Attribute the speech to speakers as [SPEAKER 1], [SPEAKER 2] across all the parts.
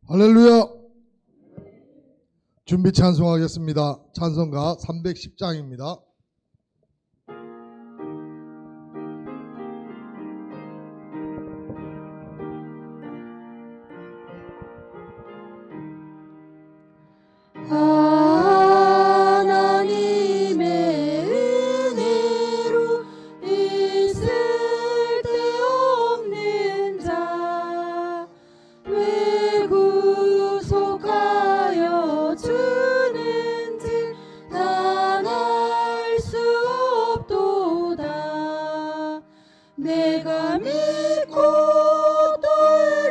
[SPEAKER 1] 할렐루야. 준비 찬송하겠습니다. 찬송가 310장입니다.
[SPEAKER 2] 하나님의 은혜로 있을 데 없는 자 왜 구속하여 주는지 난 알 수 없도다. 내가 믿고 또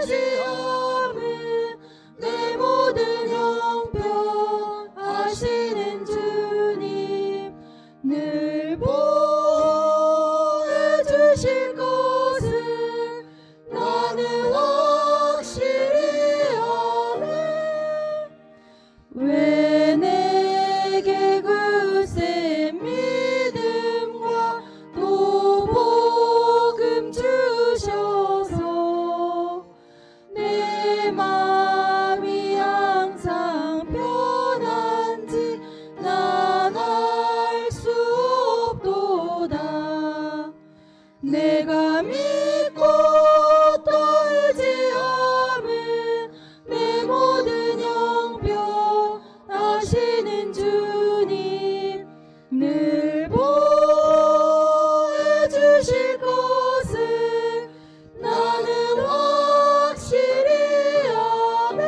[SPEAKER 2] 의지함은 내 모든 형편 아시는 주님 늘 보호해 주실 것을 나는 확실히 아네. 왜 내게 굳센 믿음과 또 복음 주셔서 내 마음이 항상 편한지 난 알 수 없도다. 내가 믿고 또 의지함은 내 모든 형편 아시는 주님 늘 보호해 주실 것을 나는 확실히 아네.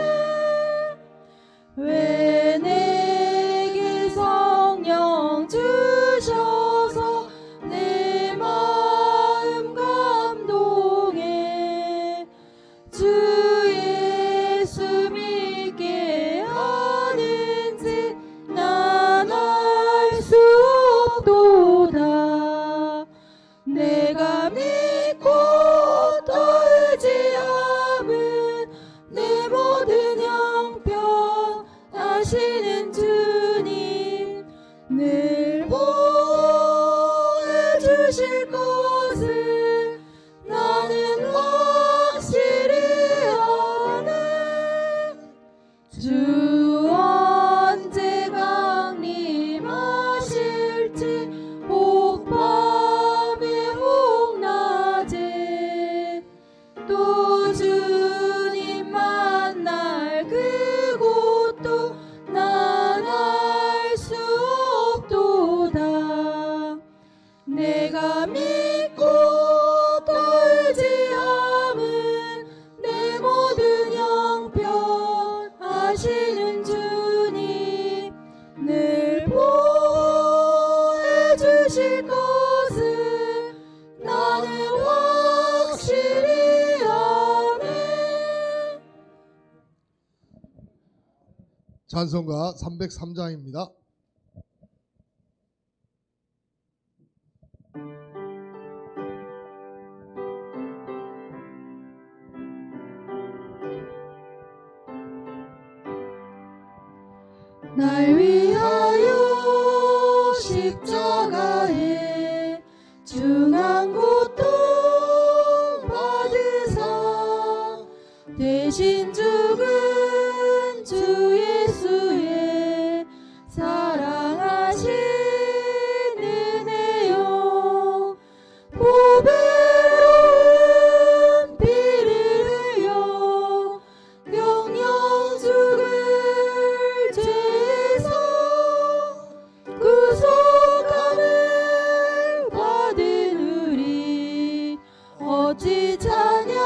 [SPEAKER 2] 왜 내게 성령 주셔서 내 마음 감동해 주 예수 믿게 하는지 난 알 수 없도다. 내가 믿고 또 의지함은 내 모든 형편 아시는 주님 늘 보호해 주실 것을 나는 확실히 아네. 주 언제 강림하실지 혹 밤에 혹 낮에 또 주님 만날 그곳도 난 알 수 없도다. 내가 믿고 또 의지함은 내 모든 형편 아시는 주님 늘 보호해 주실 것을 나는 확실히 아네.
[SPEAKER 1] 찬송가 303장입니다.
[SPEAKER 2] 날 위하여 십자가에 중한 고통 받으사 대신 죽은 주 예수의 사랑하신 은혜요 보배로운 피를 흘려 영영 죽을 죄에서 구속함을 받은 우리 어찌 찬양할까.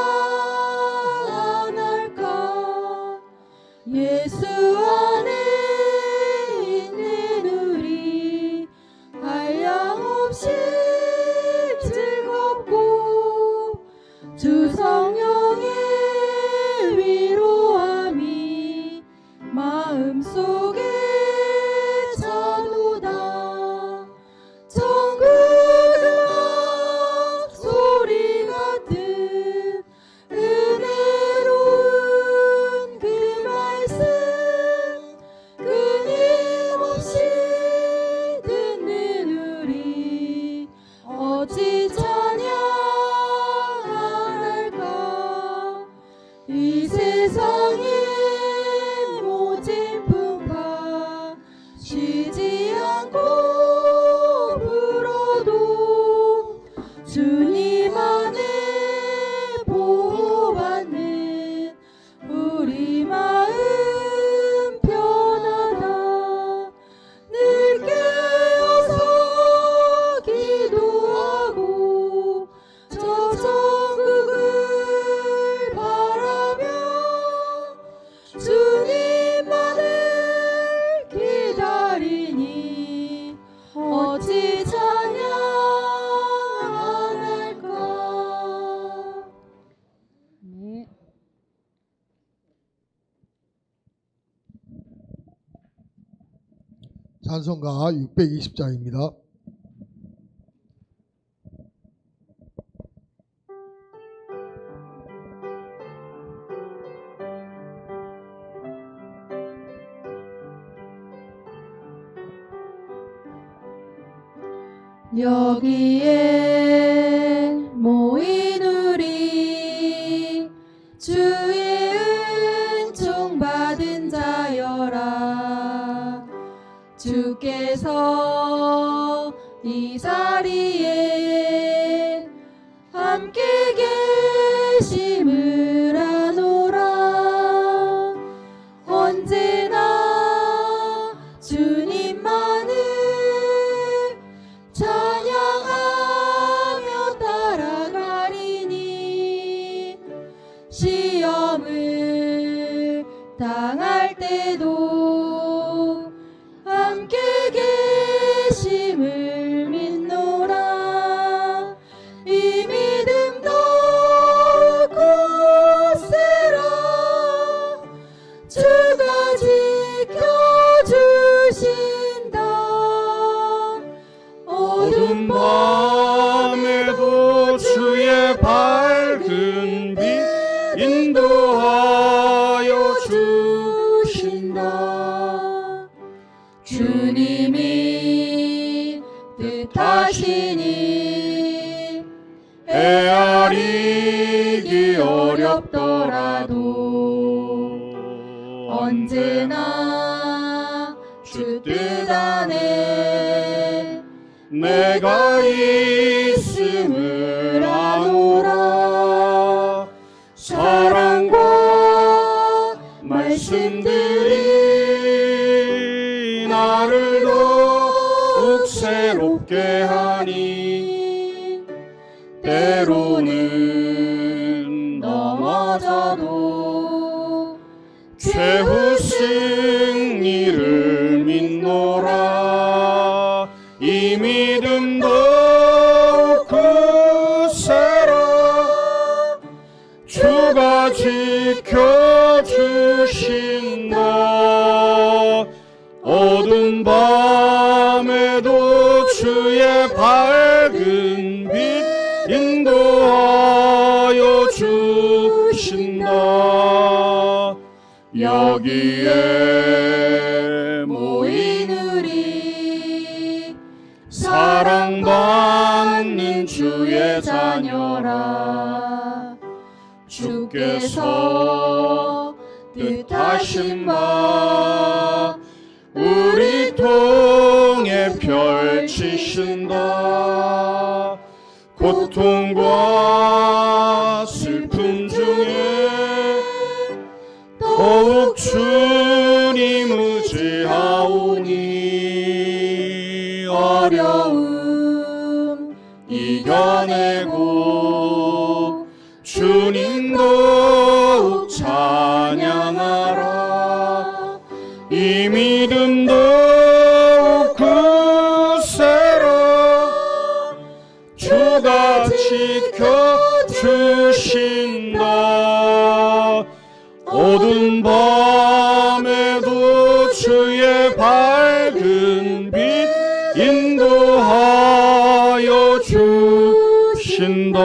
[SPEAKER 2] 주님 안에 보호받는 우리 마음 편하다. 늘 깨어서 기도하고 저 천국을 바라며 주님만을 기다리니 어찌 찬양 안 할까. 네.
[SPEAKER 1] 찬송가 620장입니다.
[SPEAKER 2] 여기에 모인 우리 주의 은총 받은 자여라. 주께서 이 자리에 함께 계심을 아노라. 언제나 주님만을 찬양하며 따라가리니 시험을 당할 때도 함께 계심을 믿노라. 이 믿음 더욱 굳세라. 주가 지켜주신다.
[SPEAKER 3] 어두운 밤에도 주의 밝은 빛 인도하여 주신다.
[SPEAKER 2] 주님이 뜻하시니 헤아리기 어렵더라도 언제나 주 뜻 안에
[SPEAKER 3] 내가 있음을 아노라. 사랑과 말씀들이 나를 더욱 새롭게 하니 때로는 넘어져도 최후 승리를 믿노라. 이 믿음 더욱 굳세라. 주가 지켜주신다. 어두운 밤에도 주의 밝은 빛 인도하여 주신다. 여기에 모인
[SPEAKER 2] 우리
[SPEAKER 3] 사랑받는 주의 자녀라. 주께서 뜻하신 바 우리 통해 펼치신다. 고통과 슬픔 중에 더욱 주님 의지하오니
[SPEAKER 2] 어려움
[SPEAKER 3] 이겨내고 주님 더욱 찬양하라. 이 믿음 더욱 굳세라. 주가 지켜주신다. 어두운 밤에도 주의 밝은 빛 인도하여 주신다.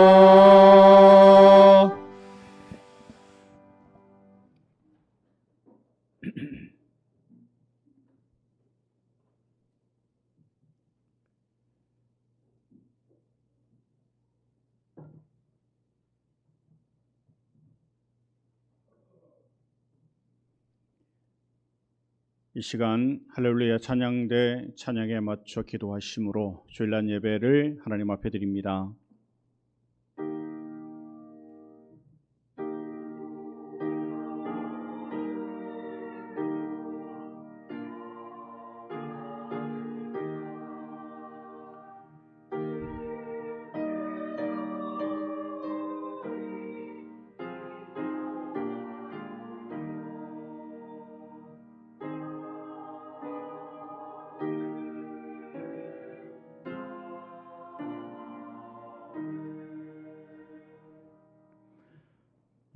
[SPEAKER 3] 이 시간 할렐루야 찬양대 찬양에 맞춰 기도하심으로 주일날 예배를 하나님 앞에 드립니다.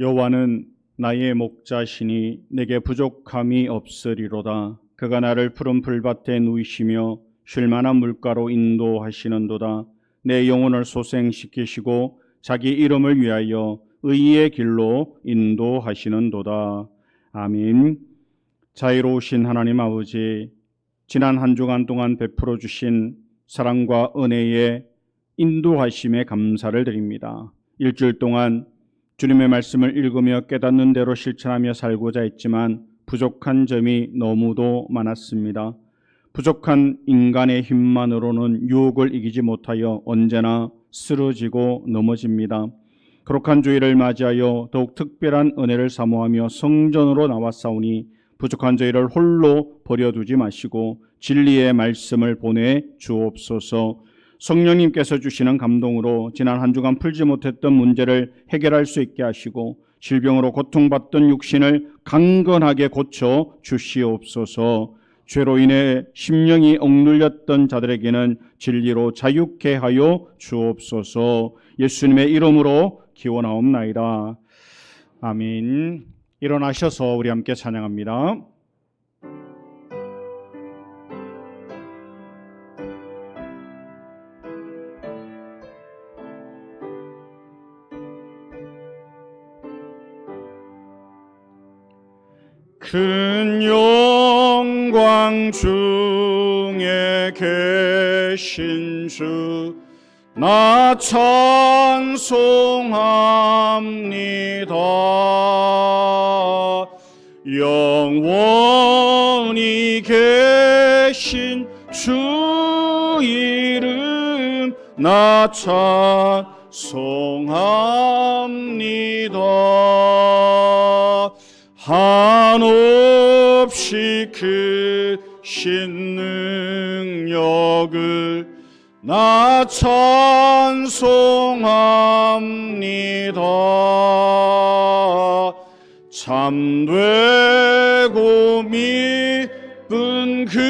[SPEAKER 3] 여호와는 나의 목자시니 내게 부족함이 없으리로다. 그가 나를 푸른 풀밭에 누이시며 쉴 만한 물가로 인도하시는도다. 내 영혼을 소생시키시고 자기 이름을 위하여 의의 길로 인도하시는도다. 아멘. 자애로우신 하나님 아버지, 지난 한 주간 동안 베풀어 주신 사랑과 은혜에 인도하심에 감사를 드립니다. 일주일 동안 주님의 말씀을 읽으며 깨닫는 대로 실천하며 살고자 했지만 부족한 점이 너무도 많았습니다. 부족한 인간의 힘만으로는 유혹을 이기지 못하여 언제나 쓰러지고 넘어집니다. 거룩한 주일을 맞이하여 더욱 특별한 은혜를 사모하며 성전으로 나왔사오니 부족한 저희를 홀로 버려두지 마시고 진리의 말씀을 보내 주옵소서. 성령님께서 주시는 감동으로 지난 한 주간 풀지 못했던 문제를 해결할 수 있게 하시고 질병으로 고통받던 육신을 강건하게 고쳐 주시옵소서. 죄로 인해 심령이 억눌렸던 자들에게는 진리로 자유케 하여 주옵소서. 예수님의 이름으로 기원하옵나이다. 아멘. 일어나셔서 우리 함께 찬양합니다. 큰 영광 중에 계신 주 나 찬송합니다. 영원히 계신 주 이름 나 찬송합니다. 한없이 크신 능력을 나 찬송합니다. 참되고 미쁜 그냥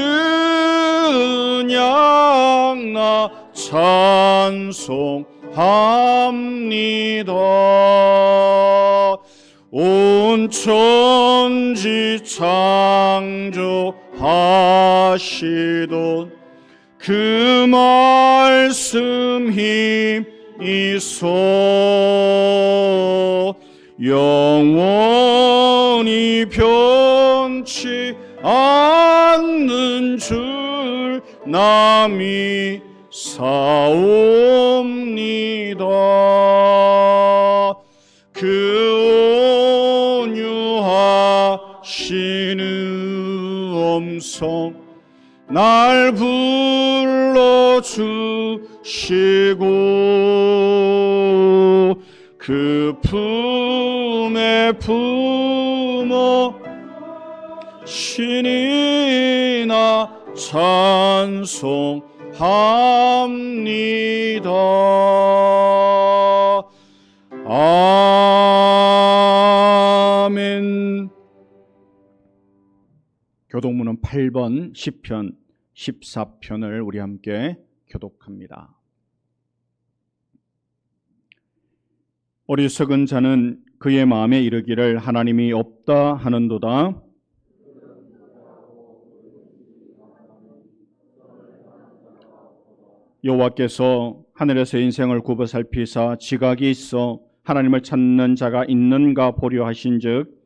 [SPEAKER 3] 나 찬송합니다. 온 천지 창조하시던 그 말씀 힘이소 영원히 변치 않는 줄 나 믿사옵니다. 그 온유하시는 음성 날 불러주시고 그 품에 품어 신이 나 찬송합니다. 아멘. 교독문은 8번 시편 14편을 우리 함께 교독합니다. 어리석은 자는 그의 마음에 이르기를 하나님이 없다 하는도다. 여호와께서 하늘에서 인생을 굽어 살피사 지각이 있어 하나님을 찾는 자가 있는가 보려 하신즉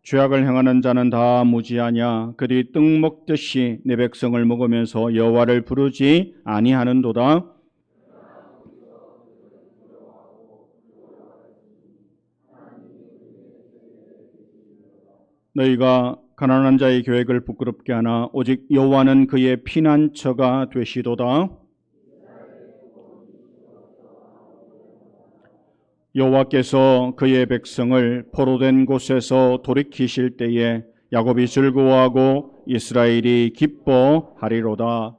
[SPEAKER 3] 죄악을 행하는 자는 다 무지하냐. 그들이 떡 먹듯이 내 백성을 먹으면서 여호와를 부르지 아니하는도다. 너희가 가난한 자의 계획을 부끄럽게 하나 오직 여호와는 그의 피난처가 되시도다. 여호와께서 그의 백성을 포로된 곳에서 돌이키실 때에 야곱이 즐거워하고 이스라엘이 기뻐하리로다.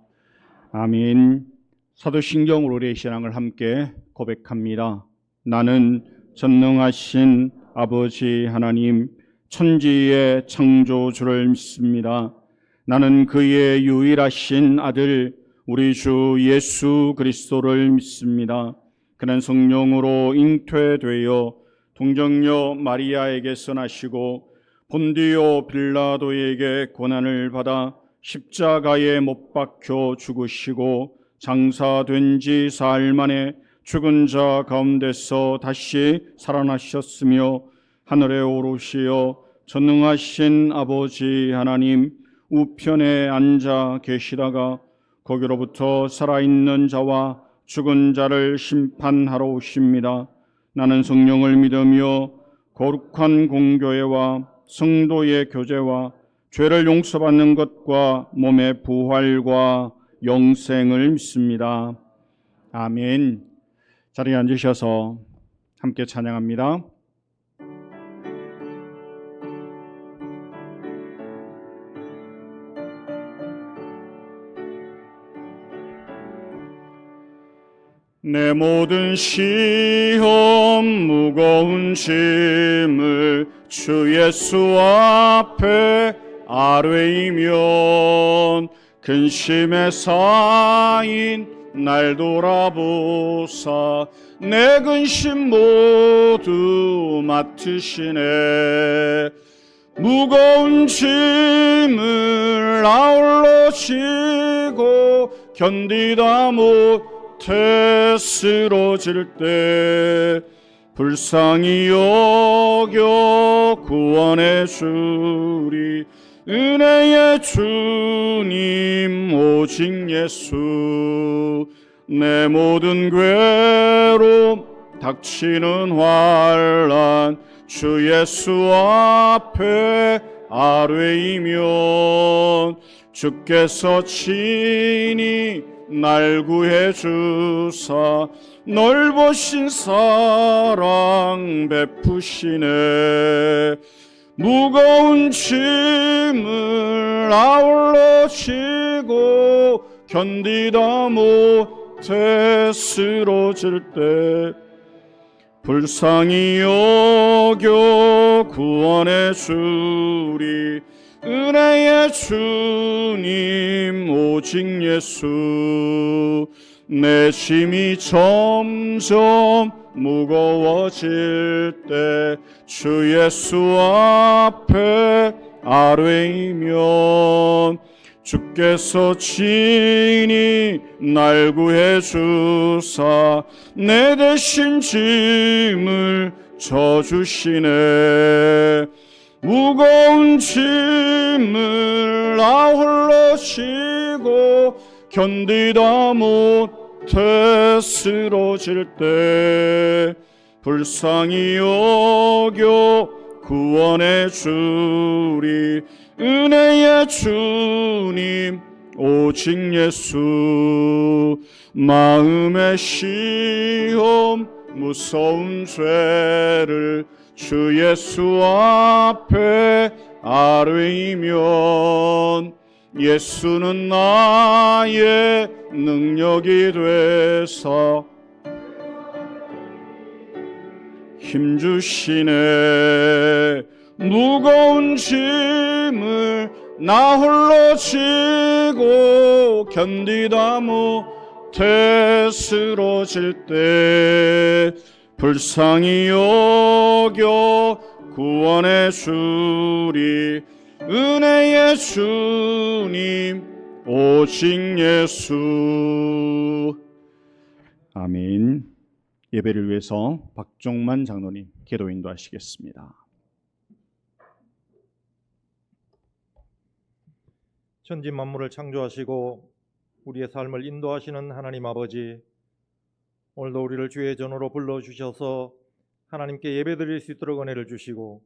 [SPEAKER 3] 아멘. 사도신경 오늘의 신앙을 함께 고백합니다. 나는 전능하신 아버지 하나님 천지의 창조주를 믿습니다. 나는 그의 유일하신 아들 우리 주 예수 그리스도를 믿습니다. 그는 성령으로 잉태되어 동정녀 마리아에게서 나시고 본디오 빌라도에게 고난을 받아 십자가에 못 박혀 죽으시고 장사된 지 사흘 만에 죽은 자 가운데서 다시 살아나셨으며 하늘에 오르시어 전능하신 아버지 하나님 우편에 앉아 계시다가 거기로부터 살아있는 자와 죽은 자를 심판하러 오십니다. 나는 성령을 믿으며 거룩한 공교회와 성도의 교제와 죄를 용서받는 것과 몸의 부활과 영생을 믿습니다. 아멘. 자리에 앉으셔서 함께 찬양합니다. 내 모든 시험 무거운 짐을 주 예수 앞에 아뢰이면 근심에 쌓인 날 돌아보사 내 근심 모두 맡으시네. 무거운 짐을 아울러 지고 견디다 못해 쓰러질 때 불쌍히 여겨 구원해 주리. 은혜의 주님 오직 예수. 내 모든 괴로움 닥치는 환난 주 예수 앞에 아뢰이면 주께서 친히 날 구해 주사 넓으신 사랑 베푸시네. 무거운 짐을 아울러 지고 견디다 못해 쓰러질 때 불쌍히 여겨 구원해 주리. 은혜의 주님 오직 예수. 내 짐이 점점 무거워질 때 주 예수 앞에 아뢰이면 주께서 친히 날 구해 주사 내 대신 짐을 져주시네. 무거운 짐을 아울러 지고 견디다 못해 쓰러질 때 불쌍히 여겨 구원해 주리. 은혜의 주님 오직 예수. 마음의 시험 무서운 죄를 주 예수 앞에 아뢰이면 예수는 나의 능력이 되사 힘주시네. 무거운 짐을 나 홀로 지고 견디다 못해 쓰러질 때 불쌍히 여겨 구원해 주리. 은혜의 주님 오직 예수. 아멘. 예배를 위해서 박종만 장로님 기도 인도하시겠습니다.
[SPEAKER 4] 천지 만물을 창조하시고 우리의 삶을 인도하시는 하나님 아버지, 오늘도 우리를 주의 전으로 불러주셔서 하나님께 예배드릴 수 있도록 은혜를 주시고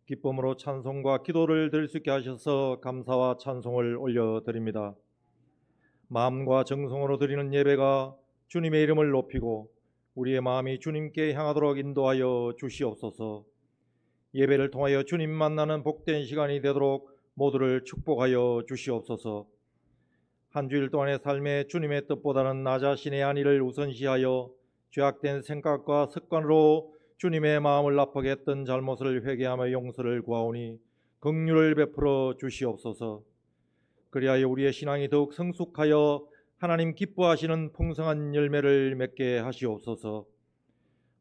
[SPEAKER 4] 기쁨으로 찬송과 기도를 드릴 수 있게 하셔서 감사와 찬송을 올려드립니다. 마음과 정성으로 드리는 예배가 주님의 이름을 높이고 우리의 마음이 주님께 향하도록 인도하여 주시옵소서. 예배를 통하여 주님 만나는 복된 시간이 되도록 모두를 축복하여 주시옵소서. 한 주일 동안의 삶에 주님의 뜻보다는 나 자신의 안위를 우선시하여 죄악된 생각과 습관으로 주님의 마음을 아프게 했던 잘못을 회개하며 용서를 구하오니 긍휼을 베풀어 주시옵소서. 그리하여 우리의 신앙이 더욱 성숙하여 하나님 기뻐하시는 풍성한 열매를 맺게 하시옵소서.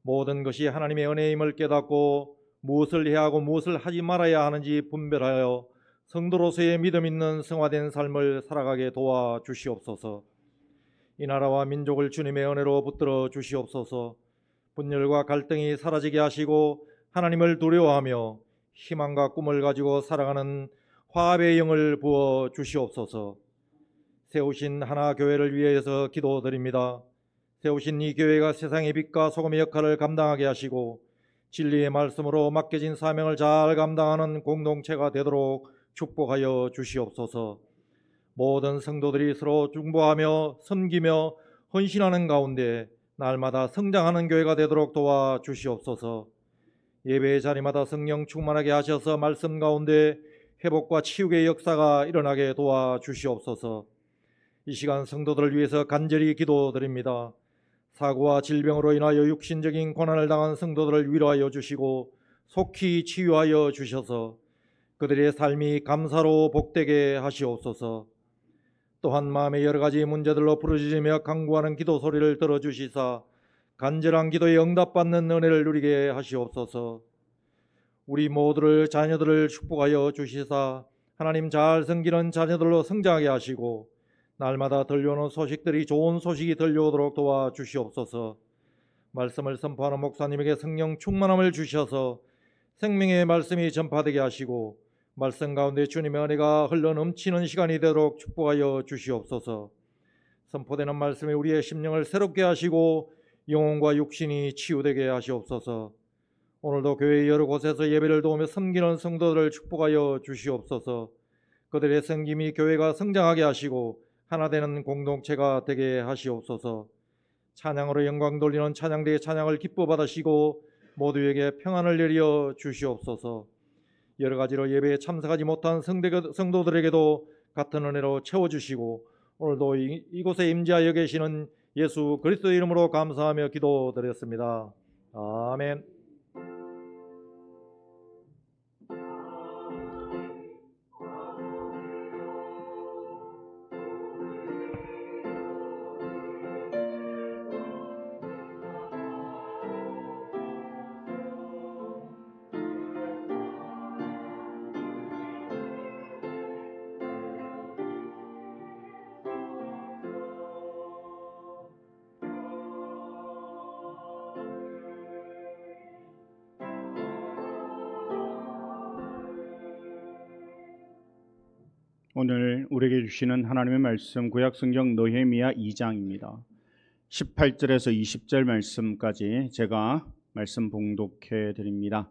[SPEAKER 4] 모든 것이 하나님의 은혜임을 깨닫고 무엇을 해야 하고 무엇을 하지 말아야 하는지 분별하여 성도로서의 믿음 있는 성화된 삶을 살아가게 도와 주시옵소서. 이 나라와 민족을 주님의 은혜로 붙들어 주시옵소서. 분열과 갈등이 사라지게 하시고 하나님을 두려워하며 희망과 꿈을 가지고 살아가는 화합의 영을 부어 주시옵소서. 세우신 하나 교회를 위해서 기도드립니다. 세우신 이 교회가 세상의 빛과 소금의 역할을 감당하게 하시고 진리의 말씀으로 맡겨진 사명을 잘 감당하는 공동체가 되도록 축복하여 주시옵소서. 모든 성도들이 서로 중보하며 섬기며 헌신하는 가운데 날마다 성장하는 교회가 되도록 도와 주시옵소서. 예배의 자리마다 성령 충만하게 하셔서 말씀 가운데 회복과 치유의 역사가 일어나게 도와 주시옵소서. 이 시간 성도들을 위해서 간절히 기도드립니다. 사고와 질병으로 인하여 육신적인 고난을 당한 성도들을 위로하여 주시고 속히 치유하여 주셔서 그들의 삶이 감사로 복되게 하시옵소서. 또한 마음의 여러 가지 문제들로 부르짖으며 간구하는 기도 소리를 들어주시사 간절한 기도에 응답받는 은혜를 누리게 하시옵소서. 우리 모두를 자녀들을 축복하여 주시사 하나님 잘 섬기는 자녀들로 성장하게 하시고 날마다 들려오는 소식들이 좋은 소식이 들려오도록 도와주시옵소서. 말씀을 선포하는 목사님에게 성령 충만함을 주셔서 생명의 말씀이 전파되게 하시고 말씀 가운데 주님의 은혜가 흘러 넘치는 시간이 되도록 축복하여 주시옵소서. 선포되는 말씀이 우리의 심령을 새롭게 하시고 영혼과 육신이 치유되게 하시옵소서. 오늘도 교회 여러 곳에서 예배를 도우며 섬기는 성도들을 축복하여 주시옵소서. 그들의 섬김이 교회가 성장하게 하시고 하나 되는 공동체가 되게 하시옵소서. 찬양으로 영광 돌리는 찬양대의 찬양을 기뻐 받으시고 모두에게 평안을 내려 주시옵소서. 여러 가지로 예배에 참석하지 못한 성도들에게도 같은 은혜로 채워주시고 오늘도 이곳에 임재하여 계시는 예수 그리스도의 이름으로 감사하며 기도드렸습니다. 아멘.
[SPEAKER 3] 오늘 우리에게 주시는 하나님의 말씀 구약성경 느헤미야 2장입니다. 18절에서 20절 말씀까지 제가 말씀 봉독해 드립니다.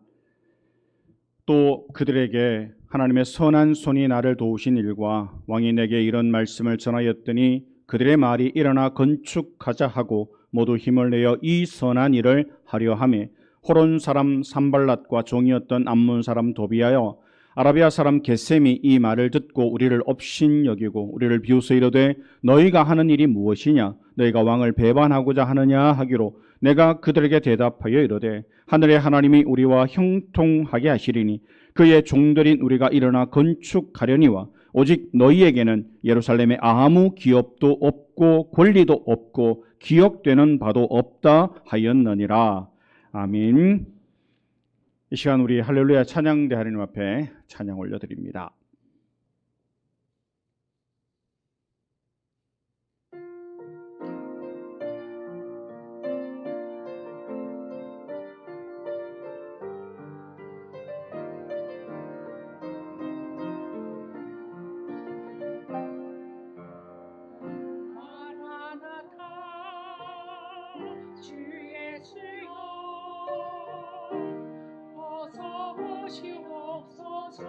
[SPEAKER 3] 또 그들에게 하나님의 선한 손이 나를 도우신 일과 왕이 내게 이런 말씀을 전하였더니 그들의 말이 일어나 건축하자 하고 모두 힘을 내어 이 선한 일을 하려 하매 호론 사람 산발랏과 종이었던 암몬 사람 도비하여 아라비아 사람 게셈이 이 말을 듣고 우리를 업신여기고 우리를 비웃어 이르되 너희가 하는 일이 무엇이냐 너희가 왕을 배반하고자 하느냐 하기로 내가 그들에게 대답하여 이르되 하늘의 하나님이 우리와 형통하게 하시리니 그의 종들인 우리가 일어나 건축하려니와 오직 너희에게는 예루살렘에 아무 기업도 없고 권리도 없고 기억되는 바도 없다 하였느니라. 아멘. 이 시간 우리 할렐루야 찬양대 하나님 앞에 찬양 올려드립니다.
[SPEAKER 2] 주 예수여 어서 오시옵소서.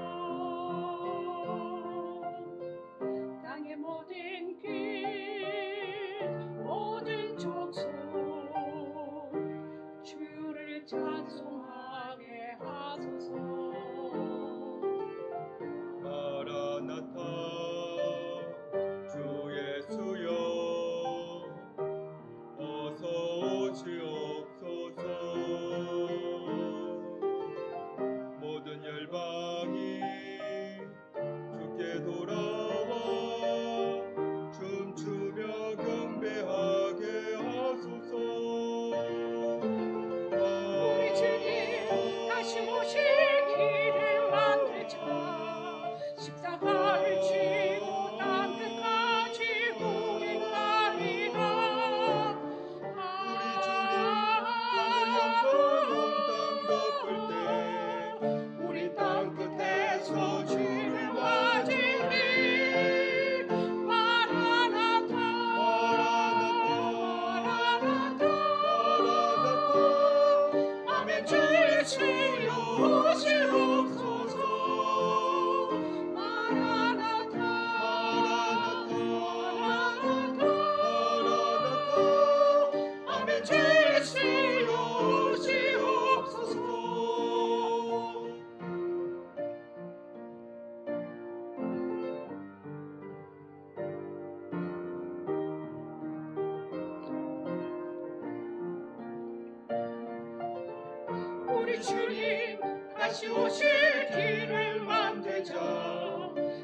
[SPEAKER 2] 우리 주님 다시 오실 길을 만들자.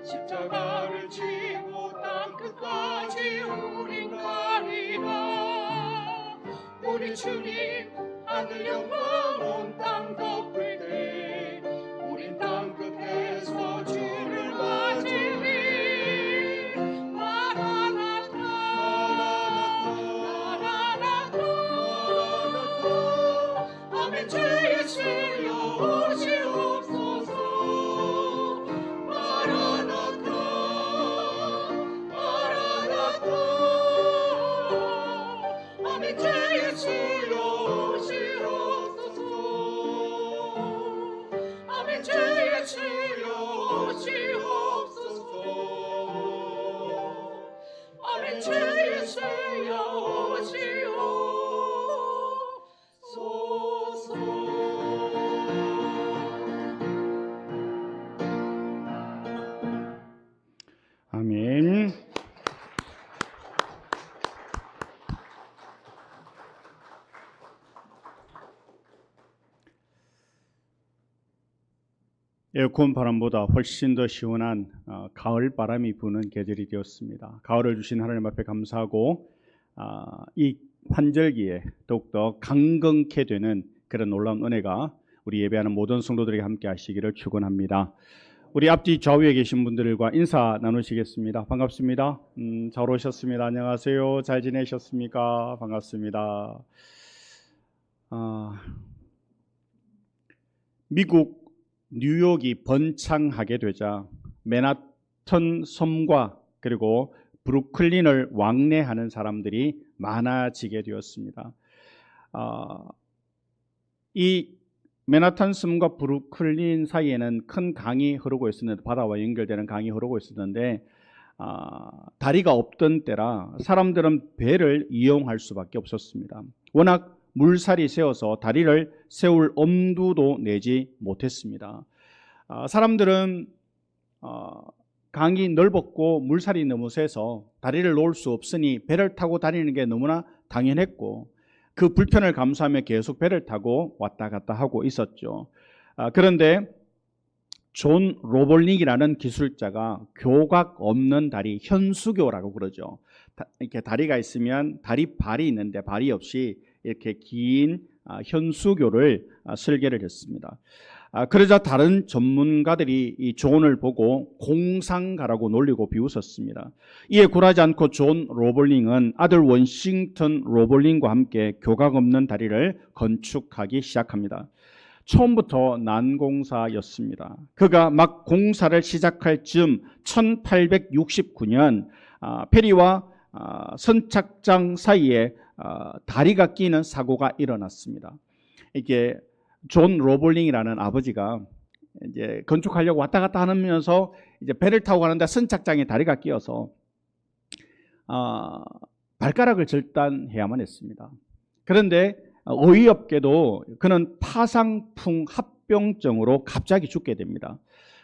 [SPEAKER 2] 십자가를 지고 땅 끝까지 우린 가리라. 우리 주님 하늘 영광 온 땅 덮을 때 우린 땅 끝에서 주를 맞으리. 마라나타 마라나타 아멘. 주 예수여 오시옵소서. 마라나타 마라나타 아멘. 주 예수여 오시옵소서. 아멘. 주 예수여 오시옵소서. 아멘. 주 예수여 오시옵소서.
[SPEAKER 3] 아멘. 에어컨 바람보다 훨씬 더 시원한 가을 바람이 부는 계절이 되었습니다. 가을을 주신 하나님 앞에 감사하고 이 환절기에 더욱더 강건케 되는 그런 놀라운 은혜가 우리 예배하는 모든 성도들에게 함께 하시기를 축원합니다. 우리 앞뒤 좌우에 계신 분들과 인사 나누시겠습니다. 반갑습니다. 잘 오셨습니다. 안녕하세요. 잘 지내셨습니까? 반갑습니다. 미국 뉴욕이 번창하게 되자 맨하튼 섬과 그리고 브루클린을 왕래하는 사람들이 많아지게 되었습니다. 이 맨하탄 섬과 브루클린 사이에는 큰 강이 흐르고 있었는데, 바다와 연결되는 강이 흐르고 있었는데 다리가 없던 때라 사람들은 배를 이용할 수밖에 없었습니다. 워낙 물살이 세어서 다리를 세울 엄두도 내지 못했습니다. 사람들은 강이 넓었고 물살이 너무 세서 다리를 놓을 수 없으니 배를 타고 다니는 게 너무나 당연했고 그 불편을 감수하며 계속 배를 타고 왔다 갔다 하고 있었죠. 그런데 존 로볼링이라는 기술자가 교각 없는 다리, 현수교라고 그러죠. 이렇게 다리가 있으면 발이 있는데 발이 없이 이렇게 긴 현수교를 설계를 했습니다. 그러자 다른 전문가들이 이 존을 보고 공상가라고 놀리고 비웃었습니다. 이에 굴하지 않고 존 로볼링은 아들 워싱턴 로볼링과 함께 교각 없는 다리를 건축하기 시작합니다. 처음부터 난공사였습니다. 그가 막 공사를 시작할 즈음 1869년 페리와 선착장 사이에 다리가 끼는 사고가 일어났습니다. 이게 존 로볼링이라는 아버지가 이제 건축하려고 왔다 갔다 하면서 이제 배를 타고 가는데 선착장에 다리가 끼어서 발가락을 절단해야만 했습니다. 그런데 어이없게도 그는 파상풍 합병증으로 갑자기 죽게 됩니다.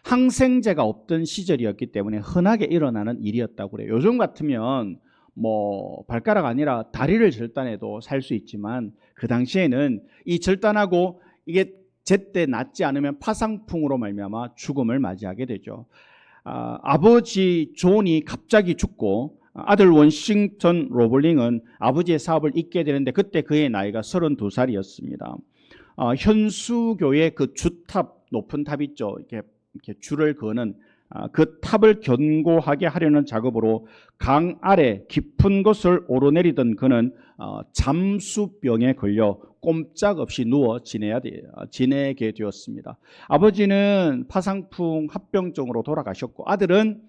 [SPEAKER 3] 항생제가 없던 시절이었기 때문에 흔하게 일어나는 일이었다고 그래요. 요즘 같으면 뭐 발가락 아니라 다리를 절단해도 살 수 있지만 그 당시에는 이 절단하고 이게 제때 낫지 않으면 파상풍으로 말미암아 죽음을 맞이하게 되죠. 아버지 존이 갑자기 죽고 아들 워싱턴 로볼링은 아버지의 사업을 잇게 되는데 그때 그의 나이가 32살이었습니다. 현수교의 그 주탑, 높은 탑 있죠. 이렇게 줄을 그는 그 탑을 견고하게 하려는 작업으로 강 아래 깊은 곳을 오르내리던 그는 잠수병에 걸려 꼼짝없이 누워 지내게 되었습니다. 아버지는 파상풍 합병증으로 돌아가셨고 아들은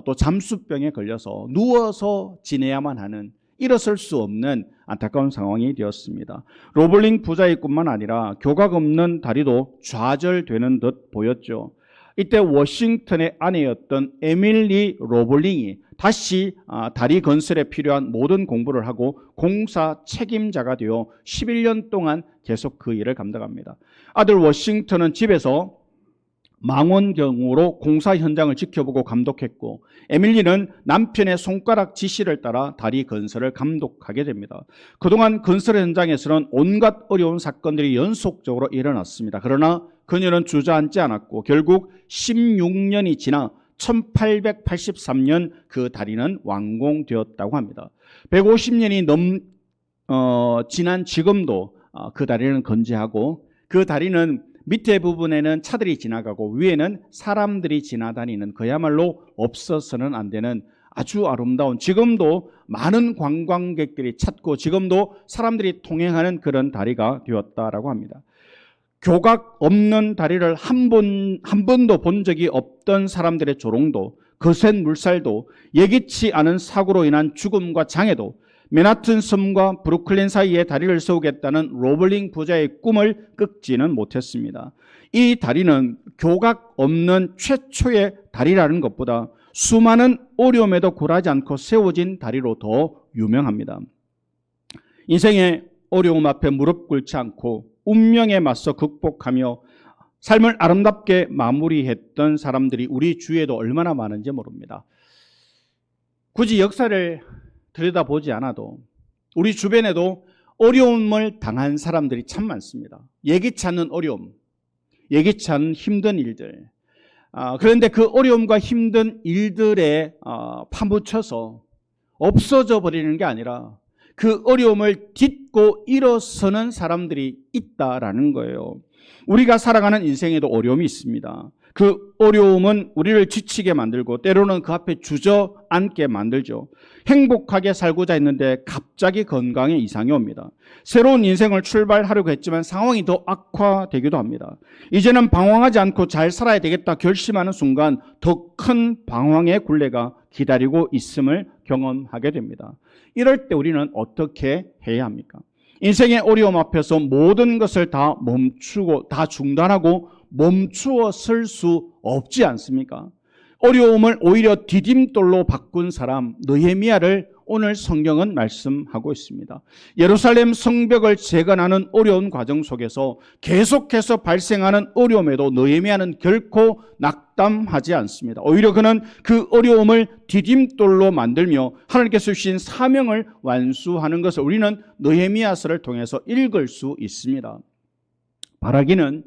[SPEAKER 3] 또 잠수병에 걸려서 누워서 지내야만 하는, 일어설 수 없는 안타까운 상황이 되었습니다. 로볼링 부자일 뿐만 아니라 교각 없는 다리도 좌절되는 듯 보였죠. 이때 워싱턴의 아내였던 에밀리 로볼링이 다시 다리 건설에 필요한 모든 공부를 하고 공사 책임자가 되어 11년 동안 계속 그 일을 감당합니다. 아들 워싱턴은 집에서 망원경으로 공사 현장을 지켜보고 감독했고, 에밀리는 남편의 손가락 지시를 따라 다리 건설을 감독하게 됩니다. 그동안 건설 현장에서는 온갖 어려운 사건들이 연속적으로 일어났습니다. 그러나 그녀는 주저앉지 않았고 결국 16년이 지나 1883년 그 다리는 완공되었다고 합니다. 150년이 지난 지금도 그 다리는 건재하고, 그 다리는 밑에 부분에는 차들이 지나가고 위에는 사람들이 지나다니는, 그야말로 없어서는 안 되는 아주 아름다운, 지금도 많은 관광객들이 찾고 지금도 사람들이 통행하는 그런 다리가 되었다라고 합니다. 교각 없는 다리를 한 번도 본 적이 없던 사람들의 조롱도, 거센 물살도, 예기치 않은 사고로 인한 죽음과 장애도, 맨하튼 섬과 브루클린 사이에 다리를 세우겠다는 로블링 부자의 꿈을 꺾지는 못했습니다. 이 다리는 교각 없는 최초의 다리라는 것보다 수많은 어려움에도 굴하지 않고 세워진 다리로 더 유명합니다. 인생의 어려움 앞에 무릎 꿇지 않고 운명에 맞서 극복하며 삶을 아름답게 마무리했던 사람들이 우리 주위에도 얼마나 많은지 모릅니다. 굳이 역사를 들여다보지 않아도 우리 주변에도 어려움을 당한 사람들이 참 많습니다. 예기치 않는 어려움, 예기치 않은 힘든 일들. 그런데 그 어려움과 힘든 일들에 파묻혀서 없어져 버리는 게 아니라 그 어려움을 딛고 일어서는 사람들이 있다라는 거예요. 우리가 살아가는 인생에도 어려움이 있습니다. 그 어려움은 우리를 지치게 만들고 때로는 그 앞에 주저앉게 만들죠. 행복하게 살고자 했는데 갑자기 건강에 이상이 옵니다. 새로운 인생을 출발하려고 했지만 상황이 더 악화되기도 합니다. 이제는 방황하지 않고 잘 살아야 되겠다 결심하는 순간 더 큰 방황의 굴레가 기다리고 있음을 경험하게 됩니다. 이럴 때 우리는 어떻게 해야 합니까? 인생의 어려움 앞에서 모든 것을 다 멈추고 다 중단하고 멈추어 설 수 없지 않습니까? 어려움을 오히려 디딤돌로 바꾼 사람 느헤미야를 오늘 성경은 말씀하고 있습니다. 예루살렘 성벽을 재건하는 어려운 과정 속에서 계속해서 발생하는 어려움에도 느헤미야는 결코 낙담하지 않습니다. 오히려 그는 그 어려움을 디딤돌로 만들며 하나님께서 주신 사명을 완수하는 것을 우리는 느헤미야서를 통해서 읽을 수 있습니다. 바라기는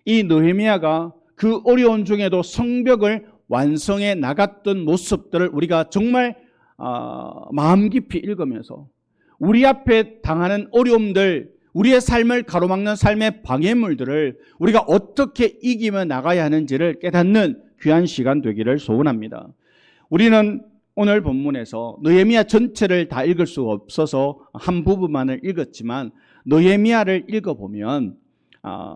[SPEAKER 3] 이 느헤미야가 그 어려운 중에도 성벽을 완성해 나갔던 모습들을 우리가 정말 마음 깊이 읽으면서 우리 앞에 당하는 어려움들, 우리의 삶을 가로막는 삶의 방해물들을 우리가 어떻게 이기며 나가야 하는지를 깨닫는 귀한 시간 되기를 소원합니다. 우리는 오늘 본문에서 느헤미야 전체를 다 읽을 수 없어서 한 부분만을 읽었지만 느헤미야를 읽어보면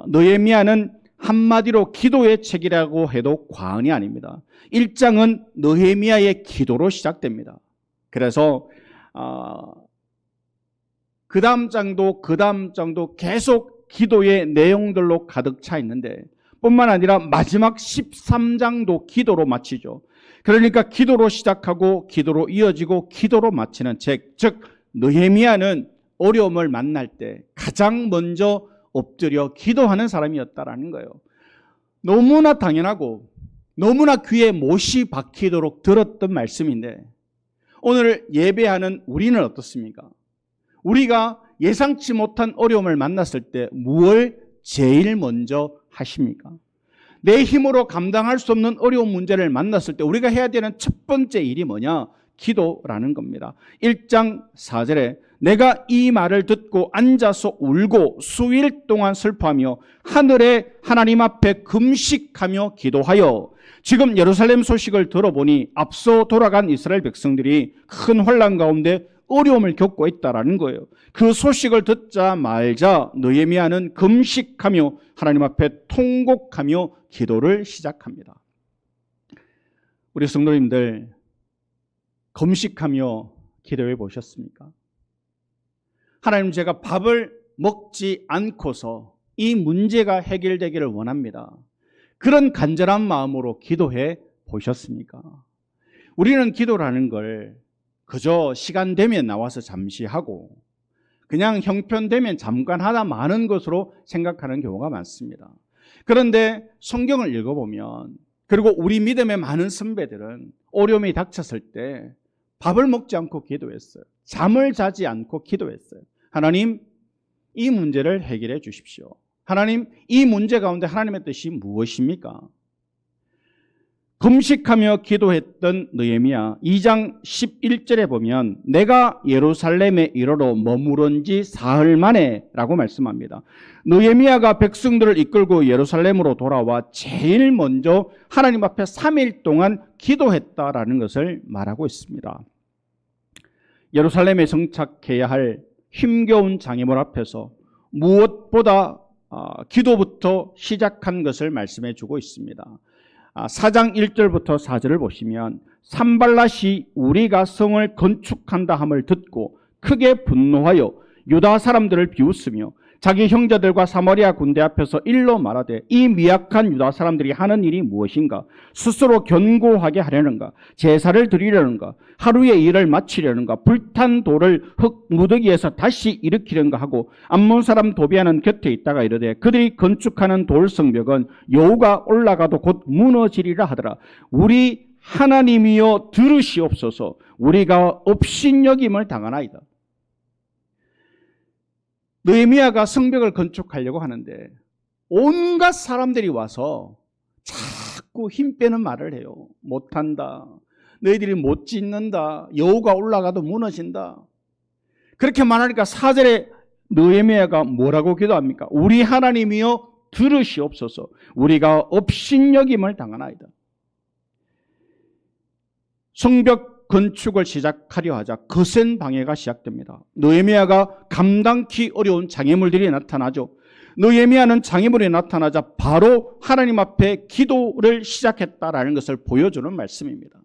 [SPEAKER 3] 느헤미야는 한마디로 기도의 책이라고 해도 과언이 아닙니다. 1장은 느헤미야의 기도로 시작됩니다. 그래서 그 다음 장도 계속 기도의 내용들로 가득 차 있는데 뿐만 아니라 마지막 13장도 기도로 마치죠. 그러니까 기도로 시작하고 기도로 이어지고 기도로 마치는 책, 즉 느헤미야는 어려움을 만날 때 가장 먼저 엎드려 기도하는 사람이었다라는 거예요. 너무나 당연하고 너무나 귀에 못이 박히도록 들었던 말씀인데 오늘 예배하는 우리는 어떻습니까? 우리가 예상치 못한 어려움을 만났을 때 무엇을 제일 먼저 하십니까? 내 힘으로 감당할 수 없는 어려운 문제를 만났을 때 우리가 해야 되는 첫 번째 일이 뭐냐? 기도라는 겁니다. 1장 4절에 내가 이 말을 듣고 앉아서 울고 수일 동안 슬퍼하며 하늘의 하나님 앞에 금식하며 기도하여 지금 예루살렘 소식을 들어보니 앞서 돌아간 이스라엘 백성들이 큰 환난 가운데 어려움을 겪고 있다라는 거예요. 그 소식을 듣자마자 느헤미야는 금식하며 하나님 앞에 통곡하며 기도를 시작합니다. 우리 성도님들 금식하며 기도해 보셨습니까? 하나님, 제가 밥을 먹지 않고서 이 문제가 해결되기를 원합니다. 그런 간절한 마음으로 기도해 보셨습니까? 우리는 기도라는 걸 그저 시간 되면 나와서 잠시 하고 그냥 형편되면 잠깐 하다 마는 것으로 생각하는 경우가 많습니다. 그런데 성경을 읽어보면, 그리고 우리 믿음의 많은 선배들은 어려움이 닥쳤을 때 밥을 먹지 않고 기도했어요. 잠을 자지 않고 기도했어요. 하나님, 이 문제를 해결해 주십시오. 하나님, 이 문제 가운데 하나님의 뜻이 무엇입니까? 금식하며 기도했던 느헤미야 2장 11절에 보면 내가 예루살렘에 이르러 머무른 지 사흘 만에 라고 말씀합니다. 느헤미야가 백성들을 이끌고 예루살렘으로 돌아와 제일 먼저 하나님 앞에 3일 동안 기도했다라는 것을 말하고 있습니다. 예루살렘에 정착해야 할 힘겨운 장애물 앞에서 무엇보다 기도부터 시작한 것을 말씀해 주고 있습니다. 4장 1절부터 4절을 보시면 산발랏이 우리가 성을 건축한다 함을 듣고 크게 분노하여 유다 사람들을 비웃으며 자기 형제들과 사마리아 군대 앞에서 일러 말하되 이 미약한 유다 사람들이 하는 일이 무엇인가? 스스로 견고하게 하려는가? 제사를 드리려는가? 하루의 일을 마치려는가? 불탄 돌을 흙 무더기에서 다시 일으키려는가 하고 암몬 사람 도비아는 곁에 있다가 이르되 그들이 건축하는 돌 성벽은 여호가 올라가도 곧 무너지리라 하더라. 우리 하나님이여 들으시옵소서. 우리가 업신여김을 당하나이다. 느헤미야가 성벽을 건축하려고 하는데 온갖 사람들이 와서 자꾸 힘 빼는 말을 해요. 못한다. 너희들이 못 짓는다. 여호가 올라가도 무너진다. 그렇게 말하니까 4절에 느헤미야가 뭐라고 기도합니까? 우리 하나님이여 들으시옵소서. 우리가 업신여김을 당하나이다. 성벽 건축을 시작하려 하자 거센 방해가 시작됩니다. 느헤미야가 감당키 어려운 장애물들이 나타나죠. 느헤미야는 장애물이 나타나자 바로 하나님 앞에 기도를 시작했다라는 것을 보여주는 말씀입니다.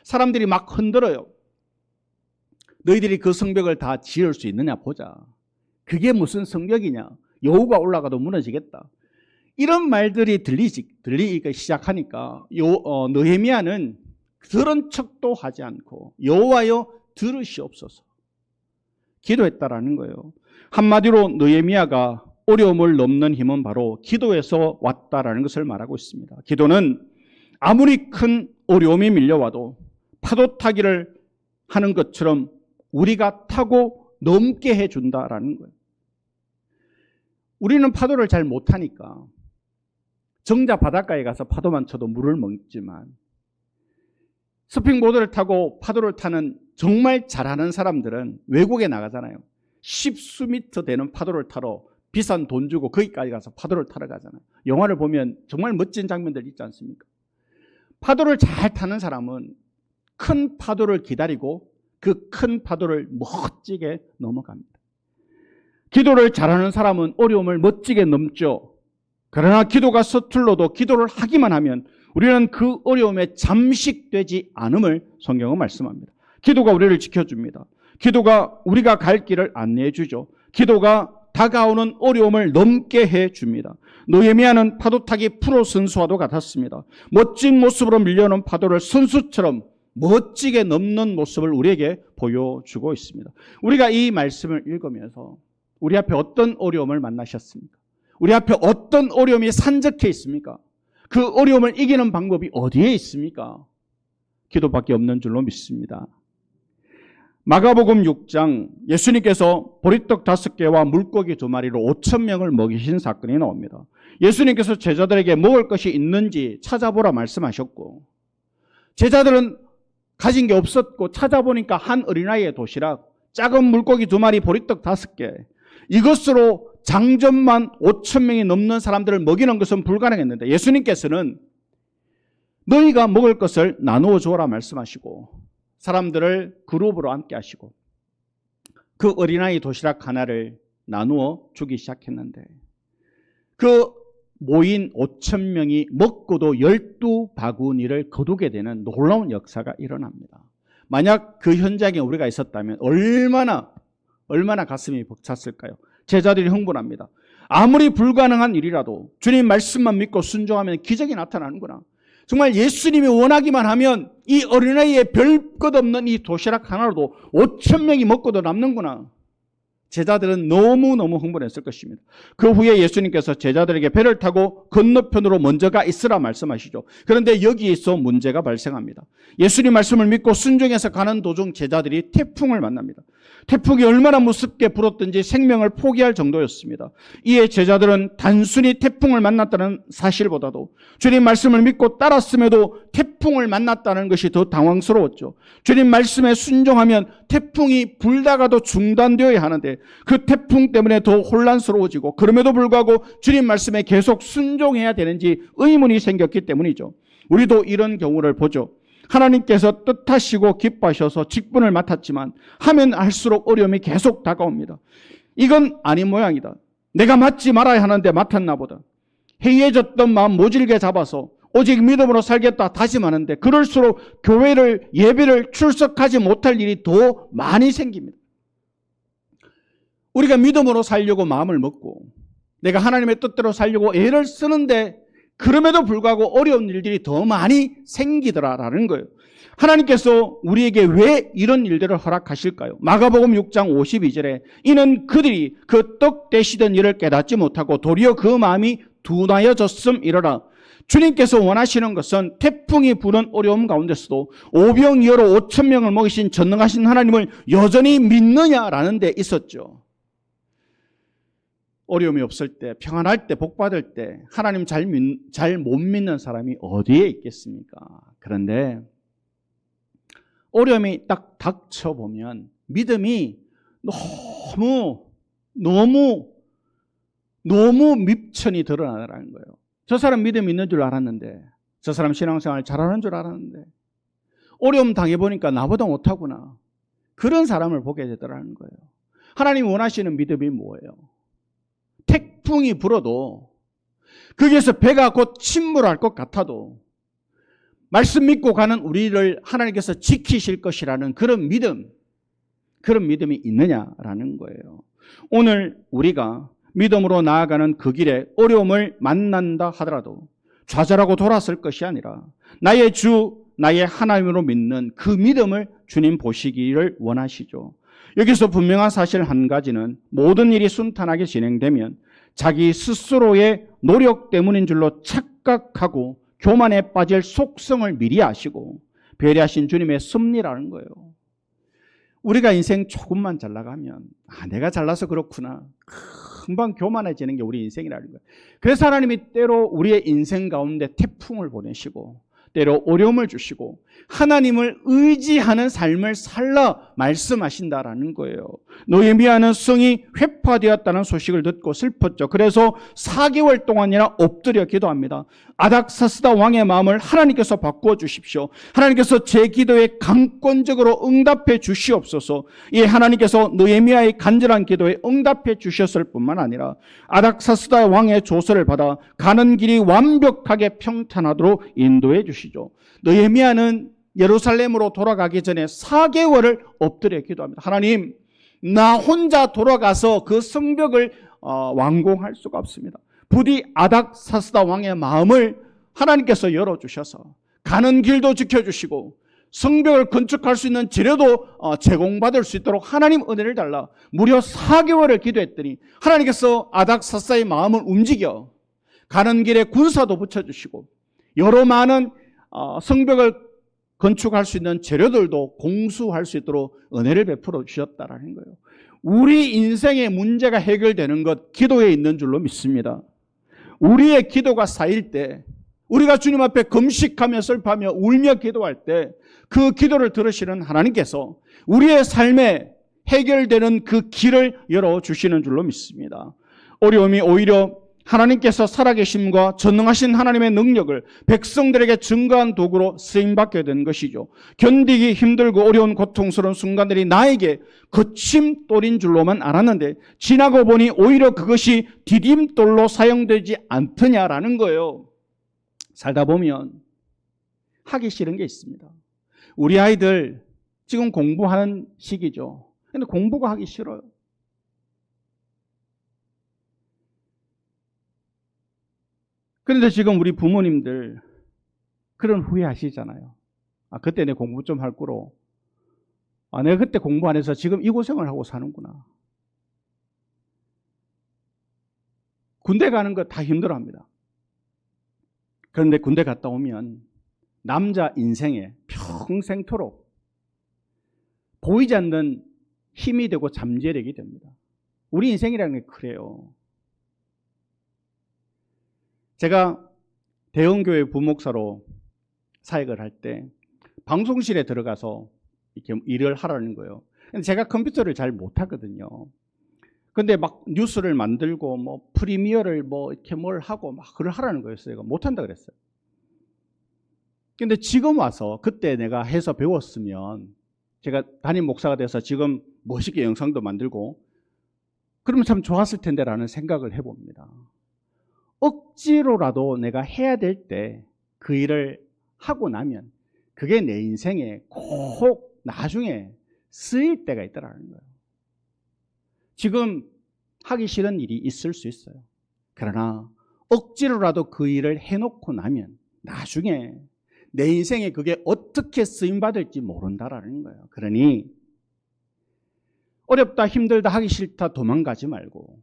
[SPEAKER 3] 사람들이 막 흔들어요. 너희들이 그 성벽을 다 지을 수 있느냐 보자. 그게 무슨 성벽이냐. 여호가 올라가도 무너지겠다. 이런 말들이 들리기 시작하니까 느헤미야는 들은 척도 하지 않고 여호와여 들으시옵소서 기도했다라는 거예요. 한마디로 느헤미야가 어려움을 넘는 힘은 바로 기도에서 왔다라는 것을 말하고 있습니다. 기도는 아무리 큰 어려움이 밀려와도 파도 타기를 하는 것처럼 우리가 타고 넘게 해준다라는 거예요. 우리는 파도를 잘 못하니까 정자 바닷가에 가서 파도만 쳐도 물을 먹지만 스핑보드를 타고 파도를 타는 정말 잘하는 사람들은 외국에 나가잖아요. 십수미터 되는 파도를 타러 비싼 돈 주고 거기까지 가서 파도를 타러 가잖아요. 영화를 보면 정말 멋진 장면들 있지 않습니까? 파도를 잘 타는 사람은 큰 파도를 기다리고 그 큰 파도를 멋지게 넘어갑니다. 기도를 잘하는 사람은 어려움을 멋지게 넘죠. 그러나 기도가 서툴러도 기도를 하기만 하면 우리는 그 어려움에 잠식되지 않음을 성경은 말씀합니다. 기도가 우리를 지켜줍니다. 기도가 우리가 갈 길을 안내해 주죠. 기도가 다가오는 어려움을 넘게 해줍니다. 느헤미야는 파도타기 프로 선수와도 같았습니다. 멋진 모습으로 밀려오는 파도를 선수처럼 멋지게 넘는 모습을 우리에게 보여주고 있습니다. 우리가 이 말씀을 읽으면서 우리 앞에 어떤 어려움을 만나셨습니까? 우리 앞에 어떤 어려움이 산적해 있습니까? 그 어려움을 이기는 방법이 어디에 있습니까? 기도밖에 없는 줄로 믿습니다. 마가복음 6장 예수님께서 보리떡 5개와 물고기 2마리로 5,000명을 먹이신 사건이 나옵니다. 예수님께서 제자들에게 먹을 것이 있는지 찾아보라 말씀하셨고 제자들은 가진 게 없었고 찾아보니까 한 어린아이의 도시락, 작은 물고기 2마리, 보리떡 5개 이것으로 장전만 5,000명이 넘는 사람들을 먹이는 것은 불가능했는데 예수님께서는 너희가 먹을 것을 나누어 주어라 말씀하시고 사람들을 그룹으로 앉게 하시고 그 어린아이 도시락 하나를 나누어 주기 시작했는데 그 모인 5,000명이 먹고도 12바구니를 거두게 되는 놀라운 역사가 일어납니다. 만약 그 현장에 우리가 있었다면 얼마나 가슴이 벅찼을까요? 제자들이 흥분합니다. 아무리 불가능한 일이라도 주님 말씀만 믿고 순종하면 기적이 나타나는구나. 정말 예수님이 원하기만 하면 이 어린아이의 별 것 없는 이 도시락 하나로도 5,000명이 먹고도 남는구나. 제자들은 너무너무 흥분했을 것입니다. 그 후에 예수님께서 제자들에게 배를 타고 건너편으로 먼저 가 있으라 말씀하시죠. 그런데 여기에서 문제가 발생합니다. 예수님 말씀을 믿고 순종해서 가는 도중 제자들이 태풍을 만납니다. 태풍이 얼마나 무섭게 불었든지 생명을 포기할 정도였습니다. 이에 제자들은 단순히 태풍을 만났다는 사실보다도 주님 말씀을 믿고 따랐음에도 태풍을 만났다는 것이 더 당황스러웠죠. 주님 말씀에 순종하면 태풍이 불다가도 중단되어야 하는데 그 태풍 때문에 더 혼란스러워지고, 그럼에도 불구하고 주님 말씀에 계속 순종해야 되는지 의문이 생겼기 때문이죠. 우리도 이런 경우를 보죠. 하나님께서 뜻하시고 기뻐하셔서 직분을 맡았지만 하면 할수록 어려움이 계속 다가옵니다. 이건 아닌 모양이다. 내가 맡지 말아야 하는데 맡았나 보다. 해이해졌던 마음 모질게 잡아서 오직 믿음으로 살겠다 다짐하는데 그럴수록 교회를, 예배를 출석하지 못할 일이 더 많이 생깁니다. 우리가 믿음으로 살려고 마음을 먹고 내가 하나님의 뜻대로 살려고 애를 쓰는데 그럼에도 불구하고 어려운 일들이 더 많이 생기더라라는 거예요. 하나님께서 우리에게 왜 이런 일들을 허락하실까요? 마가복음 6장 52절에 이는 그들이 그 떡 대시던 일을 깨닫지 못하고 도리어 그 마음이 둔하여졌음이러라. 주님께서 원하시는 것은 태풍이 부는 어려움 가운데서도 오병이어로 5천 명을 먹이신 전능하신 하나님을 여전히 믿느냐라는 데 있었죠. 어려움이 없을 때, 평안할 때, 복받을 때 하나님 잘 못 믿는 사람이 어디에 있겠습니까? 그런데 어려움이 딱 닥쳐보면 믿음이 너무 밉천이 드러나는 거예요. 저 사람 믿음이 있는 줄 알았는데, 저 사람 신앙생활 잘하는 줄 알았는데 어려움 당해보니까 나보다 못하구나. 그런 사람을 보게 되더라는 거예요. 하나님 원하시는 믿음이 뭐예요? 태풍이 불어도 거기에서 배가 곧 침몰할 것 같아도 말씀 믿고 가는 우리를 하나님께서 지키실 것이라는 그런 믿음이 있느냐라는 거예요. 오늘 우리가 믿음으로 나아가는 그 길에 어려움을 만난다 하더라도 좌절하고 돌아설 것이 아니라 나의 주, 나의 하나님으로 믿는 그 믿음을 주님 보시기를 원하시죠. 여기서 분명한 사실 한 가지는 모든 일이 순탄하게 진행되면 자기 스스로의 노력 때문인 줄로 착각하고 교만에 빠질 속성을 미리 아시고 배려하신 주님의 섭리라는 거예요. 우리가 인생 조금만 잘 나가면 내가 잘나서 그렇구나. 금방 교만해지는 게 우리 인생이라는 거예요. 그래서 하나님이 때로 우리의 인생 가운데 태풍을 보내시고 때로 어려움을 주시고 하나님을 의지하는 삶을 살라 말씀하신다라는 거예요. 느헤미야는 성이 회파되었다는 소식을 듣고 슬펐죠. 그래서 4개월 동안이나 엎드려 기도합니다. 아닥사스다 왕의 마음을 하나님께서 바꾸어 주십시오. 하나님께서 제 기도에 강권적으로 응답해 주시옵소서. 이 하나님께서 느헤미야의 간절한 기도에 응답해 주셨을 뿐만 아니라 아닥사스다 왕의 조서를 받아 가는 길이 완벽하게 평탄하도록 인도해 주시죠. 느헤미야는 예루살렘으로 돌아가기 전에 4개월을 엎드려 기도합니다. 하나님, 나 혼자 돌아가서 그 성벽을 완공할 수가 없습니다. 부디 아닥사스다 왕의 마음을 하나님께서 열어주셔서 가는 길도 지켜주시고 성벽을 건축할 수 있는 재료도 제공받을 수 있도록 하나님 은혜를 달라 무려 4개월을 기도했더니 하나님께서 아닥사스다의 마음을 움직여 가는 길에 군사도 붙여주시고 여러 많은 성벽을 건축할 수 있는 재료들도 공수할 수 있도록 은혜를 베풀어 주셨다라는 거예요. 우리 인생의 문제가 해결되는 것 기도에 있는 줄로 믿습니다. 우리의 기도가 쌓일 때 우리가 주님 앞에 금식하며 슬퍼하며 울며 기도할 때 그 기도를 들으시는 하나님께서 우리의 삶에 해결되는 그 길을 열어주시는 줄로 믿습니다. 어려움이 오히려 하나님께서 살아계심과 전능하신 하나님의 능력을 백성들에게 증거한 도구로 쓰임받게 된 것이죠. 견디기 힘들고 어려운 고통스러운 순간들이 나에게 거침돌인 줄로만 알았는데 지나고 보니 오히려 그것이 디딤돌로 사용되지 않더냐라는 거예요. 살다 보면 하기 싫은 게 있습니다. 우리 아이들 지금 공부하는 시기죠. 근데 공부가 하기 싫어요. 그런데 지금 우리 부모님들 그런 후회하시잖아요. 그때 내 공부 좀 할 거로. 내가 그때 공부 안 해서 지금 이 고생을 하고 사는구나. 군대 가는 거 다 힘들어합니다. 그런데 군대 갔다 오면 남자 인생에 평생토록 보이지 않는 힘이 되고 잠재력이 됩니다. 우리 인생이라는 게 그래요. 제가 대형교회 부목사로 사역을 할 때 방송실에 들어가서 이렇게 일을 하라는 거예요. 근데 제가 컴퓨터를 잘 못하거든요. 근데 막 뉴스를 만들고 뭐 프리미어를 뭐 이렇게 뭘 하고 막 그걸 하라는 거였어요. 못한다 그랬어요. 근데 지금 와서 그때 내가 해서 배웠으면 제가 담임 목사가 돼서 지금 멋있게 영상도 만들고 그러면 참 좋았을 텐데라는 생각을 해봅니다. 억지로라도 내가 해야 될 때 그 일을 하고 나면 그게 내 인생에 꼭 나중에 쓰일 때가 있더라는 거예요. 지금 하기 싫은 일이 있을 수 있어요. 그러나 억지로라도 그 일을 해놓고 나면 나중에 내 인생에 그게 어떻게 쓰임받을지 모른다라는 거예요. 그러니 어렵다, 힘들다, 하기 싫다 도망가지 말고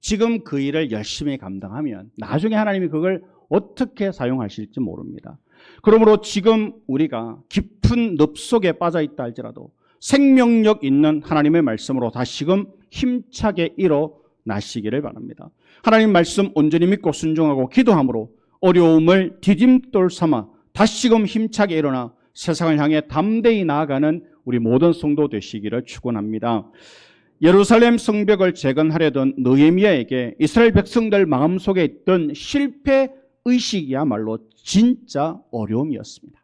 [SPEAKER 3] 지금 그 일을 열심히 감당하면 나중에 하나님이 그걸 어떻게 사용하실지 모릅니다. 그러므로 지금 우리가 깊은 늪 속에 빠져있다 할지라도 생명력 있는 하나님의 말씀으로 다시금 힘차게 일어나시기를 바랍니다. 하나님 말씀 온전히 믿고 순종하고 기도함으로 어려움을 디딤돌 삼아 다시금 힘차게 일어나 세상을 향해 담대히 나아가는 우리 모든 성도 되시기를 축원합니다. 예루살렘 성벽을 재건하려던 느헤미야에게 이스라엘 백성들 마음속에 있던 실패 의식이야말로 진짜 어려움이었습니다.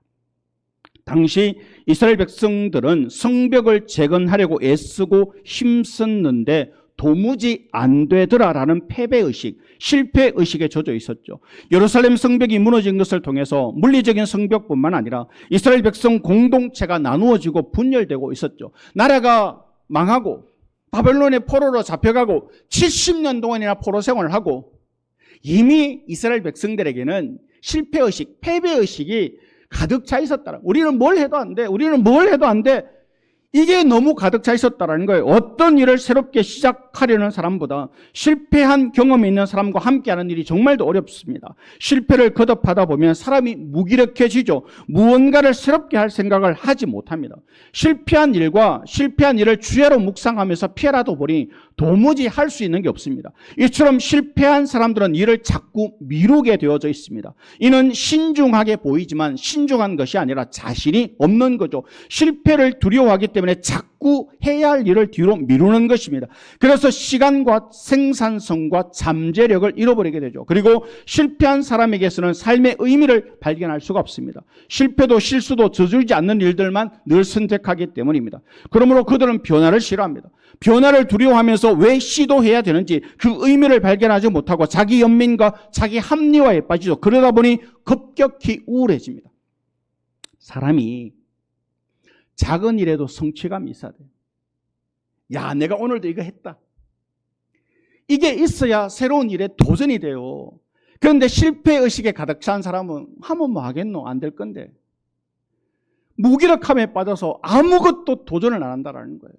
[SPEAKER 3] 당시 이스라엘 백성들은 성벽을 재건하려고 애쓰고 힘썼는데 도무지 안 되더라라는 패배의식, 실패의식에 젖어 있었죠. 예루살렘 성벽이 무너진 것을 통해서 물리적인 성벽뿐만 아니라 이스라엘 백성 공동체가 나누어지고 분열되고 있었죠. 나라가 망하고 바벨론의 포로로 잡혀가고 70년 동안이나 포로 생활을 하고 이미 이스라엘 백성들에게는 실패의식, 패배의식이 가득 차 있었다. 우리는 뭘 해도 안 돼. 우리는 뭘 해도 안 돼. 이게 너무 가득 차 있었다는 거예요. 어떤 일을 새롭게 시작하려는 사람보다 실패한 경험이 있는 사람과 함께하는 일이 정말 더 어렵습니다. 실패를 거듭하다 보면 사람이 무기력해지죠. 무언가를 새롭게 할 생각을 하지 못합니다. 실패한 일을 주야로 묵상하면서 피해라도 보니 도무지 할 수 있는 게 없습니다. 이처럼 실패한 사람들은 일을 자꾸 미루게 되어져 있습니다. 이는 신중하게 보이지만 신중한 것이 아니라 자신이 없는 거죠. 실패를 두려워하기 때문에 자꾸 해야 할 일을 뒤로 미루는 것입니다. 그래서 시간과 생산성과 잠재력을 잃어버리게 되죠. 그리고 실패한 사람에게서는 삶의 의미를 발견할 수가 없습니다. 실패도 실수도 저지르지 않는 일들만 늘 선택하기 때문입니다. 그러므로 그들은 변화를 싫어합니다. 변화를 두려워하면서 왜 시도해야 되는지 그 의미를 발견하지 못하고 자기 연민과 자기 합리화에 빠지죠. 그러다 보니 급격히 우울해집니다. 사람이 작은 일에도 성취감이 있어야 돼요. 야, 내가 오늘도 이거 했다. 이게 있어야 새로운 일에 도전이 돼요. 그런데 실패의식에 가득 찬 사람은 하면 뭐 하겠노? 안 될 건데. 무기력함에 빠져서 아무것도 도전을 안 한다는 거예요.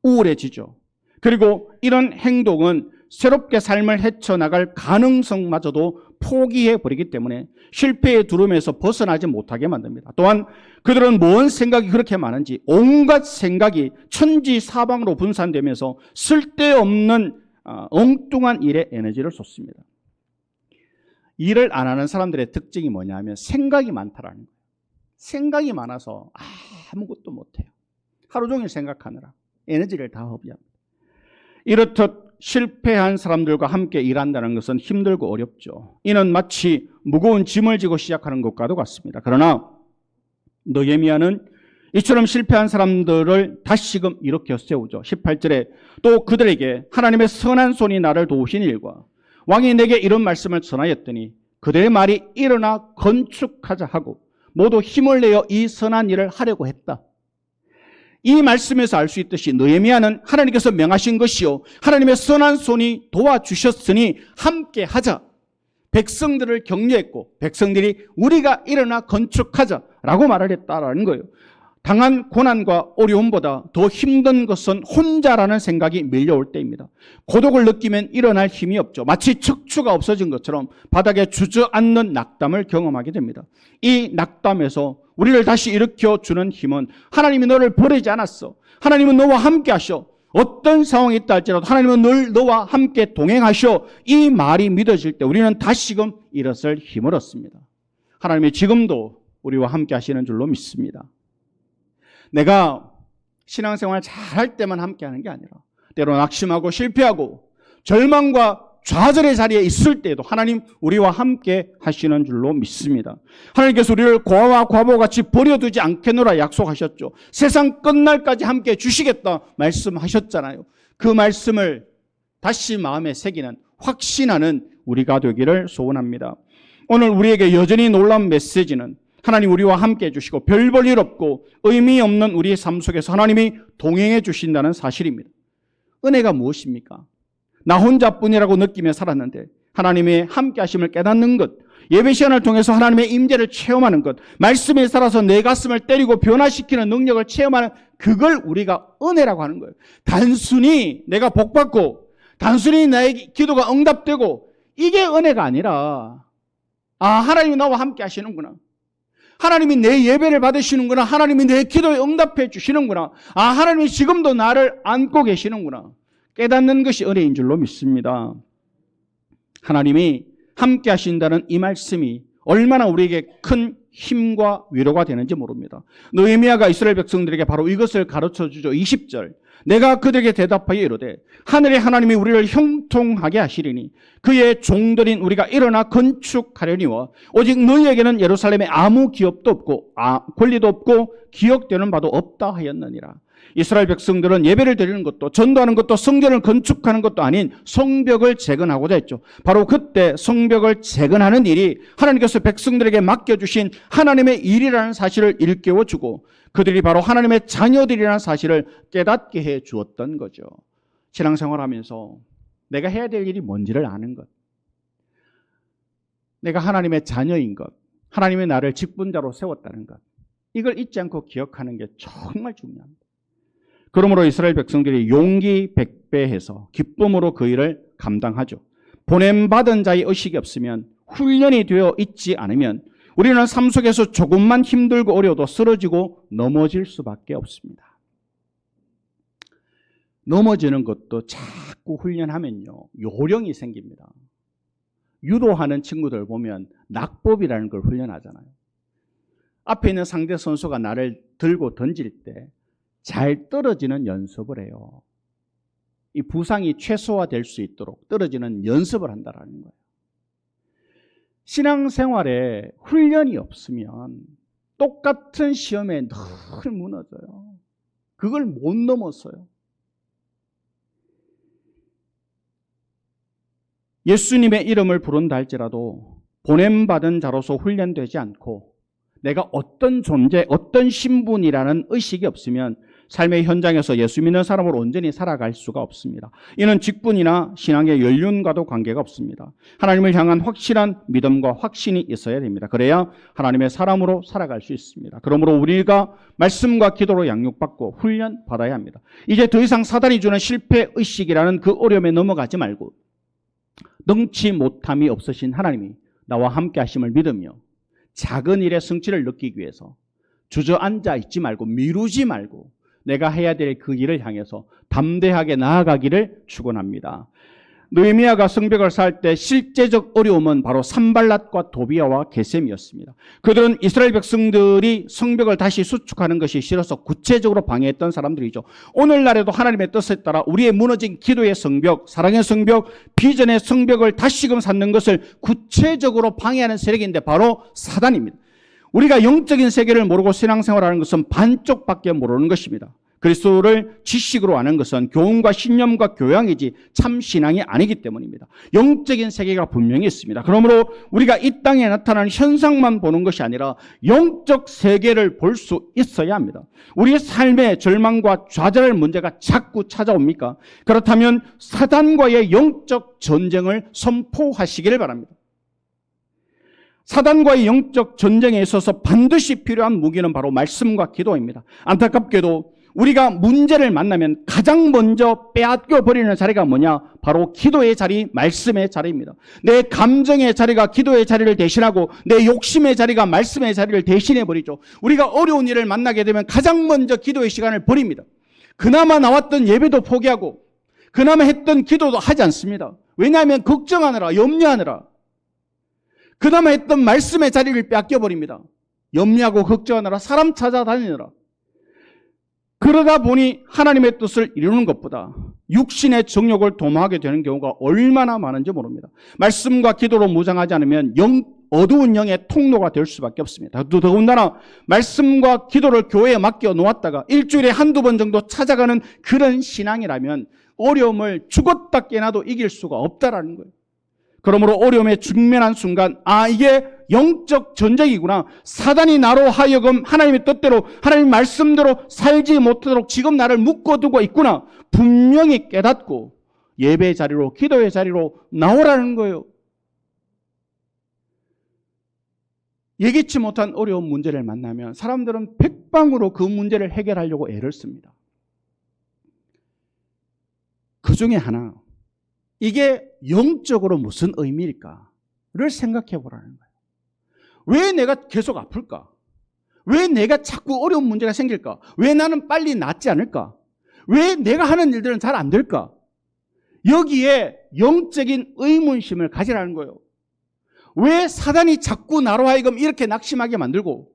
[SPEAKER 3] 우울해지죠. 그리고 이런 행동은 새롭게 삶을 헤쳐나갈 가능성마저도 포기해버리기 때문에 실패의 두름에서 벗어나지 못하게 만듭니다. 또한 그들은 뭔 생각이 그렇게 많은지 온갖 생각이 천지사방으로 분산되면서 쓸데없는 엉뚱한 일에 에너지를 쏟습니다. 일을 안 하는 사람들의 특징이 뭐냐면 생각이 많다라는 거예요. 생각이 많아서 아무것도 못해요. 하루 종일 생각하느라 에너지를 다 허비합니다. 이렇듯 실패한 사람들과 함께 일한다는 것은 힘들고 어렵죠. 이는 마치 무거운 짐을 지고 시작하는 것과도 같습니다. 그러나 느헤미야는 이처럼 실패한 사람들을 다시금 일으켜 세우죠. 18절에 또 그들에게 하나님의 선한 손이 나를 도우신 일과 왕이 내게 이런 말씀을 전하였더니 그들의 말이 일어나 건축하자 하고 모두 힘을 내어 이 선한 일을 하려고 했다. 이 말씀에서 알 수 있듯이 느헤미야는 하나님께서 명하신 것이요 하나님의 선한 손이 도와주셨으니 함께 하자. 백성들을 격려했고 백성들이 우리가 일어나 건축하자라고 말을 했다라는 거예요. 당한 고난과 어려움보다 더 힘든 것은 혼자라는 생각이 밀려올 때입니다. 고독을 느끼면 일어날 힘이 없죠. 마치 척추가 없어진 것처럼 바닥에 주저앉는 낙담을 경험하게 됩니다. 이 낙담에서 우리를 다시 일으켜주는 힘은 하나님이 너를 버리지 않았어. 하나님은 너와 함께 하셔. 어떤 상황이 있다 할지라도 하나님은 늘 너와 함께 동행하셔. 이 말이 믿어질 때 우리는 다시금 일어설 힘을 얻습니다. 하나님이 지금도 우리와 함께 하시는 줄로 믿습니다. 내가 신앙생활 잘할 때만 함께 하는 게 아니라 때로 낙심하고 실패하고 절망과 좌절의 자리에 있을 때에도 하나님 우리와 함께 하시는 줄로 믿습니다. 하나님께서 우리를 고아와 과부같이 버려두지 않겠노라 약속하셨죠. 세상 끝날까지 함께 주시겠다 말씀하셨잖아요. 그 말씀을 다시 마음에 새기는 확신하는 우리가 되기를 소원합니다. 오늘 우리에게 여전히 놀라운 메시지는 하나님 우리와 함께 해주시고 별 볼 일 없고 의미 없는 우리의 삶 속에서 하나님이 동행해 주신다는 사실입니다. 은혜가 무엇입니까? 나 혼자뿐이라고 느끼며 살았는데 하나님의 함께 하심을 깨닫는 것, 예배 시간을 통해서 하나님의 임재를 체험하는 것, 말씀에 살아서 내 가슴을 때리고 변화시키는 능력을 체험하는 그걸 우리가 은혜라고 하는 거예요. 단순히 내가 복받고 단순히 나의 기도가 응답되고 이게 은혜가 아니라 하나님이 나와 함께 하시는구나. 하나님이 내 예배를 받으시는구나. 하나님이 내 기도에 응답해 주시는구나. 하나님이 지금도 나를 안고 계시는구나. 깨닫는 것이 은혜인 줄로 믿습니다. 하나님이 함께 하신다는 이 말씀이 얼마나 우리에게 큰 힘과 위로가 되는지 모릅니다. 느헤미야가 이스라엘 백성들에게 바로 이것을 가르쳐 주죠. 20절. 내가 그들에게 대답하여 이르되 하늘의 하나님이 우리를 형통하게 하시리니 그의 종들인 우리가 일어나 건축하려니와 오직 너희에게는 예루살렘에 아무 기업도 없고 권리도 없고 기억되는 바도 없다 하였느니라. 이스라엘 백성들은 예배를 드리는 것도 전도하는 것도 성전을 건축하는 것도 아닌 성벽을 재건하고자 했죠. 바로 그때 성벽을 재건하는 일이 하나님께서 백성들에게 맡겨주신 하나님의 일이라는 사실을 일깨워주고 그들이 바로 하나님의 자녀들이라는 사실을 깨닫게 해 주었던 거죠. 신앙생활하면서 내가 해야 될 일이 뭔지를 아는 것, 내가 하나님의 자녀인 것, 하나님의 나를 직분자로 세웠다는 것, 이걸 잊지 않고 기억하는 게 정말 중요합니다. 그러므로 이스라엘 백성들이 용기 백배해서 기쁨으로 그 일을 감당하죠. 보냄받은 자의 의식이 없으면, 훈련이 되어 있지 않으면 우리는 삶 속에서 조금만 힘들고 어려워도 쓰러지고 넘어질 수밖에 없습니다. 넘어지는 것도 자꾸 훈련하면요, 요령이 생깁니다. 유도하는 친구들 보면 낙법이라는 걸 훈련하잖아요. 앞에 있는 상대 선수가 나를 들고 던질 때 잘 떨어지는 연습을 해요. 이 부상이 최소화될 수 있도록 떨어지는 연습을 한다는 거예요. 신앙생활에 훈련이 없으면 똑같은 시험에 늘 무너져요. 그걸 못 넘었어요. 예수님의 이름을 부른다 할지라도 보냄받은 자로서 훈련되지 않고 내가 어떤 존재, 어떤 신분이라는 의식이 없으면 삶의 현장에서 예수 믿는 사람으로 온전히 살아갈 수가 없습니다. 이는 직분이나 신앙의 연륜과도 관계가 없습니다. 하나님을 향한 확실한 믿음과 확신이 있어야 됩니다. 그래야 하나님의 사람으로 살아갈 수 있습니다. 그러므로 우리가 말씀과 기도로 양육받고 훈련받아야 합니다. 이제 더 이상 사단이 주는 실패의식이라는 그 어려움에 넘어가지 말고 능치 못함이 없으신 하나님이 나와 함께 하심을 믿으며 작은 일의 성취를 느끼기 위해서 주저앉아 있지 말고 미루지 말고 내가 해야 될 그 일을 향해서 담대하게 나아가기를 축원합니다. 느헤미야가 성벽을 쌓을 때 실제적 어려움은 바로 산발랏과 도비아와 게셈이었습니다. 그들은 이스라엘 백성들이 성벽을 다시 수축하는 것이 싫어서 구체적으로 방해했던 사람들이죠. 오늘날에도 하나님의 뜻에 따라 우리의 무너진 기도의 성벽, 사랑의 성벽, 비전의 성벽을 다시금 쌓는 것을 구체적으로 방해하는 세력인데 바로 사단입니다. 우리가 영적인 세계를 모르고 신앙생활하는 것은 반쪽밖에 모르는 것입니다. 그리스도를 지식으로 아는 것은 교훈과 신념과 교양이지 참 신앙이 아니기 때문입니다. 영적인 세계가 분명히 있습니다. 그러므로 우리가 이 땅에 나타나는 현상만 보는 것이 아니라 영적 세계를 볼 수 있어야 합니다. 우리의 삶에 절망과 좌절할 문제가 자꾸 찾아옵니까? 그렇다면 사단과의 영적 전쟁을 선포하시기를 바랍니다. 사단과의 영적 전쟁에 있어서 반드시 필요한 무기는 바로 말씀과 기도입니다. 안타깝게도 우리가 문제를 만나면 가장 먼저 빼앗겨 버리는 자리가 뭐냐? 바로 기도의 자리, 말씀의 자리입니다. 내 감정의 자리가 기도의 자리를 대신하고 내 욕심의 자리가 말씀의 자리를 대신해 버리죠. 우리가 어려운 일을 만나게 되면 가장 먼저 기도의 시간을 버립니다. 그나마 나왔던 예배도 포기하고 그나마 했던 기도도 하지 않습니다. 왜냐하면 걱정하느라, 염려하느라 그나마 했던 말씀의 자리를 빼앗겨 버립니다. 염려하고 걱정하느라 사람 찾아다니느라. 그러다 보니 하나님의 뜻을 이루는 것보다 육신의 정욕을 도모하게 되는 경우가 얼마나 많은지 모릅니다. 말씀과 기도로 무장하지 않으면 어두운 영의 통로가 될 수밖에 없습니다. 더군다나 말씀과 기도를 교회에 맡겨 놓았다가 일주일에 한두 번 정도 찾아가는 그런 신앙이라면 어려움을 죽었다 깨나도 이길 수가 없다라는 거예요. 그러므로 어려움에 직면한 순간 이게 영적 전쟁이구나. 사단이 나로 하여금 하나님의 뜻대로 하나님 말씀대로 살지 못하도록 지금 나를 묶어두고 있구나. 분명히 깨닫고 예배의 자리로 기도의 자리로 나오라는 거예요. 예기치 못한 어려운 문제를 만나면 사람들은 백방으로 그 문제를 해결하려고 애를 씁니다. 그 중에 하나, 이게 영적으로 무슨 의미일까를 생각해 보라는 거예요. 왜 내가 계속 아플까? 왜 내가 자꾸 어려운 문제가 생길까? 왜 나는 빨리 낫지 않을까? 왜 내가 하는 일들은 잘 안 될까? 여기에 영적인 의문심을 가지라는 거예요. 왜 사단이 자꾸 나로 하여금 이렇게 낙심하게 만들고,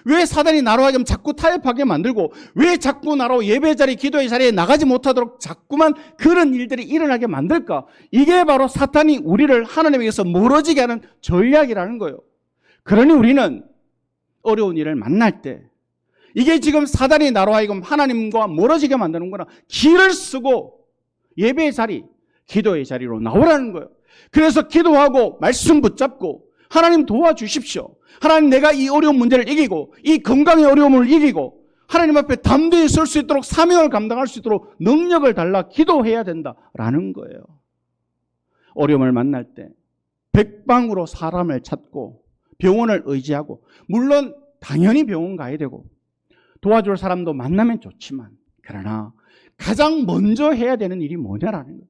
[SPEAKER 3] 왜 사단이 나로 하여금 자꾸 타협하게 만들고, 왜 자꾸 나로 예배 자리, 기도의 자리에 나가지 못하도록 자꾸만 그런 일들이 일어나게 만들까? 이게 바로 사탄이 우리를 하나님에게서 멀어지게 하는 전략이라는 거예요. 그러니 우리는 어려운 일을 만날 때 이게 지금 사단이 나로 하여금 하나님과 멀어지게 만드는 거나 길을 쓰고 예배의 자리, 기도의 자리로 나오라는 거예요. 그래서 기도하고 말씀 붙잡고 하나님 도와주십시오. 하나님, 내가 이 어려운 문제를 이기고 이 건강의 어려움을 이기고 하나님 앞에 담대히 설 수 있도록 사명을 감당할 수 있도록 능력을 달라 기도해야 된다라는 거예요. 어려움을 만날 때 백방으로 사람을 찾고 병원을 의지하고, 물론 당연히 병원 가야 되고 도와줄 사람도 만나면 좋지만, 그러나 가장 먼저 해야 되는 일이 뭐냐라는 거예요.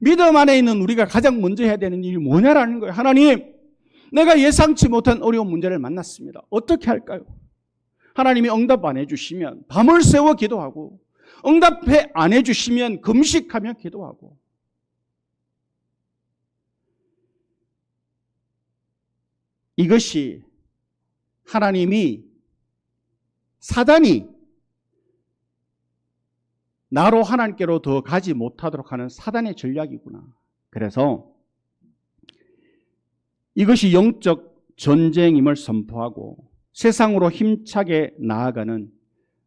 [SPEAKER 3] 믿음 안에 있는 우리가 가장 먼저 해야 되는 일이 뭐냐라는 거예요. 하나님, 내가 예상치 못한 어려운 문제를 만났습니다. 어떻게 할까요? 하나님이 응답 안 해주시면 밤을 새워 기도하고, 응답해 안 해주시면 금식하며 기도하고, 이것이 사단이 나로 하나님께로 더 가지 못하도록 하는 사단의 전략이구나. 그래서 이것이 영적 전쟁임을 선포하고 세상으로 힘차게 나아가는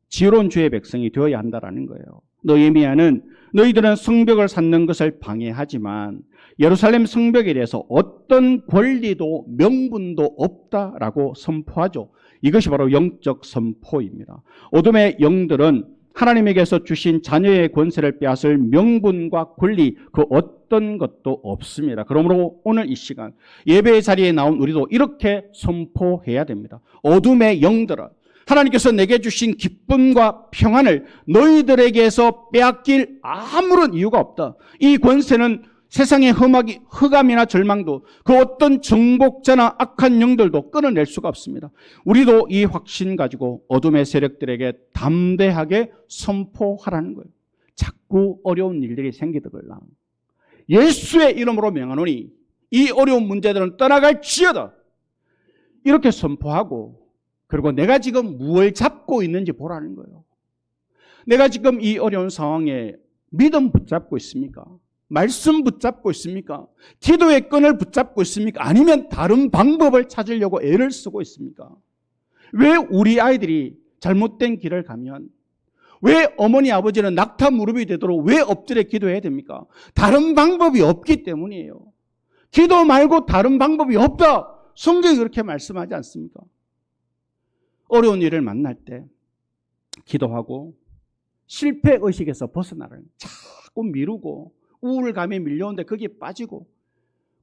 [SPEAKER 3] 지혜로운 주의 백성이 되어야 한다는 거예요. 느헤미야는 너희들은 성벽을 쌓는 것을 방해하지만 예루살렘 성벽에 대해서 어떤 권리도 명분도 없다라고 선포하죠. 이것이 바로 영적 선포입니다. 어둠의 영들은 하나님에게서 주신 자녀의 권세를 빼앗을 명분과 권리, 그 어떤 것도 없습니다. 그러므로 오늘 이 시간 예배의 자리에 나온 우리도 이렇게 선포해야 됩니다. 어둠의 영들아, 하나님께서 내게 주신 기쁨과 평안을 너희들에게서 빼앗길 아무런 이유가 없다. 이 권세는 세상의 흑암이나 절망도, 그 어떤 정복자나 악한 영들도 끊어낼 수가 없습니다. 우리도 이 확신 가지고 어둠의 세력들에게 담대하게 선포하라는 거예요. 자꾸 어려운 일들이 생기더라. 예수의 이름으로 명하노니 이 어려운 문제들은 떠나갈지어다. 이렇게 선포하고, 그리고 내가 지금 무엇을 잡고 있는지 보라는 거예요. 내가 지금 이 어려운 상황에 믿음 붙잡고 있습니까? 말씀 붙잡고 있습니까? 기도의 끈을 붙잡고 있습니까? 아니면 다른 방법을 찾으려고 애를 쓰고 있습니까? 왜 우리 아이들이 잘못된 길을 가면, 왜 어머니 아버지는 낙타 무릎이 되도록 왜 엎드려 기도해야 됩니까? 다른 방법이 없기 때문이에요. 기도 말고 다른 방법이 없다. 성경이 그렇게 말씀하지 않습니까? 어려운 일을 만날 때 기도하고 실패의식에서 벗어나라는, 자꾸 미루고 우울감에 밀려오는데 거기에 빠지고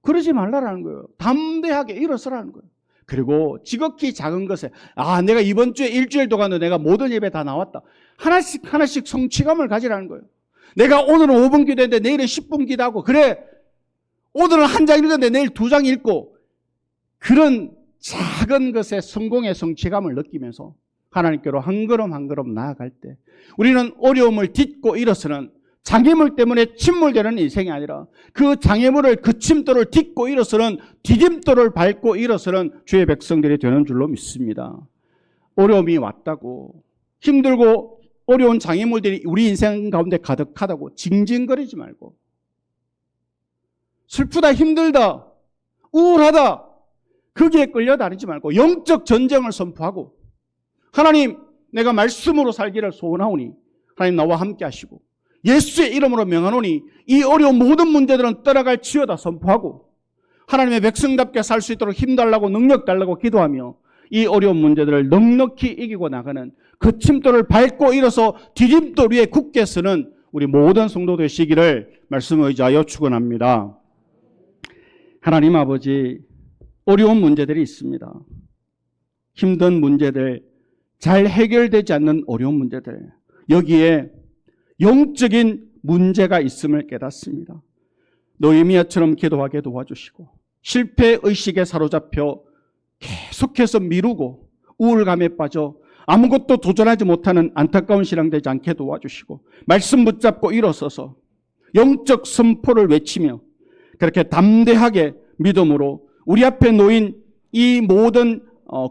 [SPEAKER 3] 그러지 말라라는 거예요. 담대하게 일어서라는 거예요. 그리고 지극히 작은 것에 내가 이번 주에 일주일 동안도 내가 모든 예배 다 나왔다. 하나씩 성취감을 가지라는 거예요. 내가 오늘은 5분 기도했는데 내일은 10분 기도하고, 그래 오늘은 한 장 읽었는데 내일 2장 읽고, 그런 작은 것에 성공의 성취감을 느끼면서 하나님께로 한 걸음 한 걸음 나아갈 때, 우리는 어려움을 딛고 일어서는 장애물 때문에 침몰되는 인생이 아니라 그 장애물을, 그 침돌을 딛고 일어서는, 디딤돌을 밟고 일어서는 주의 백성들이 되는 줄로 믿습니다. 어려움이 왔다고, 힘들고 어려운 장애물들이 우리 인생 가운데 가득하다고 징징거리지 말고, 슬프다, 힘들다, 우울하다, 거기에 끌려다니지 말고 영적 전쟁을 선포하고, 하나님 내가 말씀으로 살기를 소원하오니 하나님 나와 함께 하시고 예수의 이름으로 명하노니 이 어려운 모든 문제들은 떠나갈지어다 선포하고, 하나님의 백성답게 살 수 있도록 힘 달라고, 능력 달라고 기도하며 이 어려운 문제들을 넉넉히 이기고 나가는, 그 침돌을 밟고 일어서 디딤돌 위에 굳게 서는 우리 모든 성도 되시기를 말씀 의지하여 축원합니다. 하나님 아버지, 어려운 문제들이 있습니다. 힘든 문제들, 잘 해결되지 않는 어려운 문제들, 여기에 영적인 문제가 있음을 깨닫습니다. 느헤미야처럼 기도하게 도와주시고, 실패의식에 사로잡혀 계속해서 미루고 우울감에 빠져 아무것도 도전하지 못하는 안타까운 신앙 되지 않게 도와주시고, 말씀 붙잡고 일어서서 영적 선포를 외치며 그렇게 담대하게 믿음으로 우리 앞에 놓인 이 모든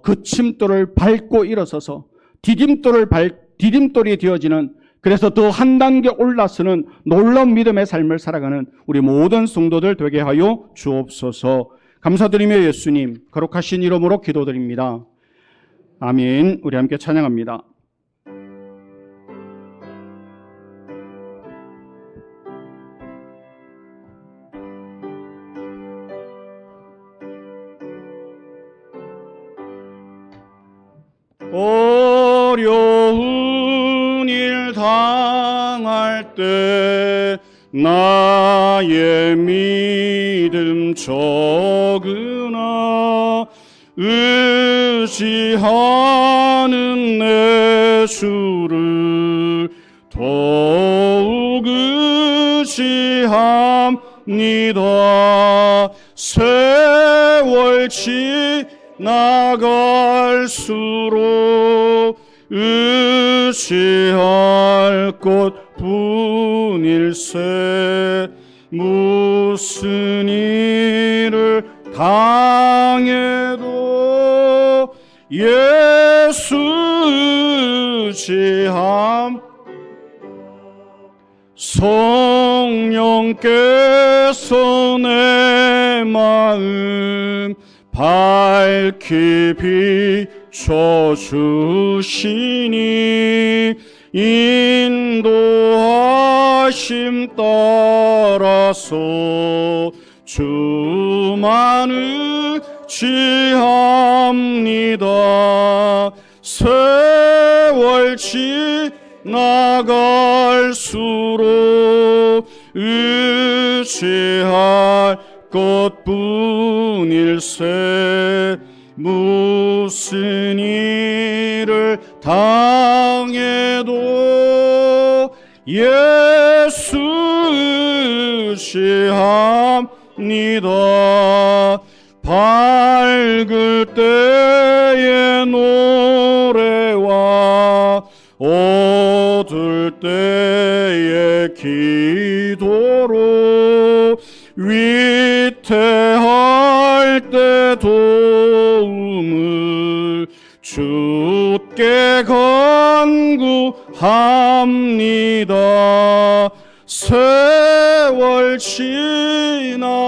[SPEAKER 3] 그 침돌을 밟고 일어서서 디딤돌이 되어지는, 그래서 더 한 단계 올라서는 놀라운 믿음의 삶을 살아가는 우리 모든 성도들 되게 하여 주옵소서. 감사드리며 예수님 거룩하신 이름으로 기도드립니다. 아멘. 우리 함께 찬양합니다. 어려운 일 당할 때 나의 믿음 적으나 의지하는 내 주를 더욱 의지합니다. 세월 지나갈수록 의지할 것뿐일세. 무슨 일을 당해도 예수 의지함. 성령께서 내 마음 밝히 비춰주시니 인도하심 따라서 주만 의지합니다. 세월 지나갈수록 의지할 것뿐일세. 무슨 일을 당해도 예수 의지합니다. 밝을 때의 노래와 어두울 때의 기도로 위태할 때 도움을 주께 간구합니다. 세월 지나갈수록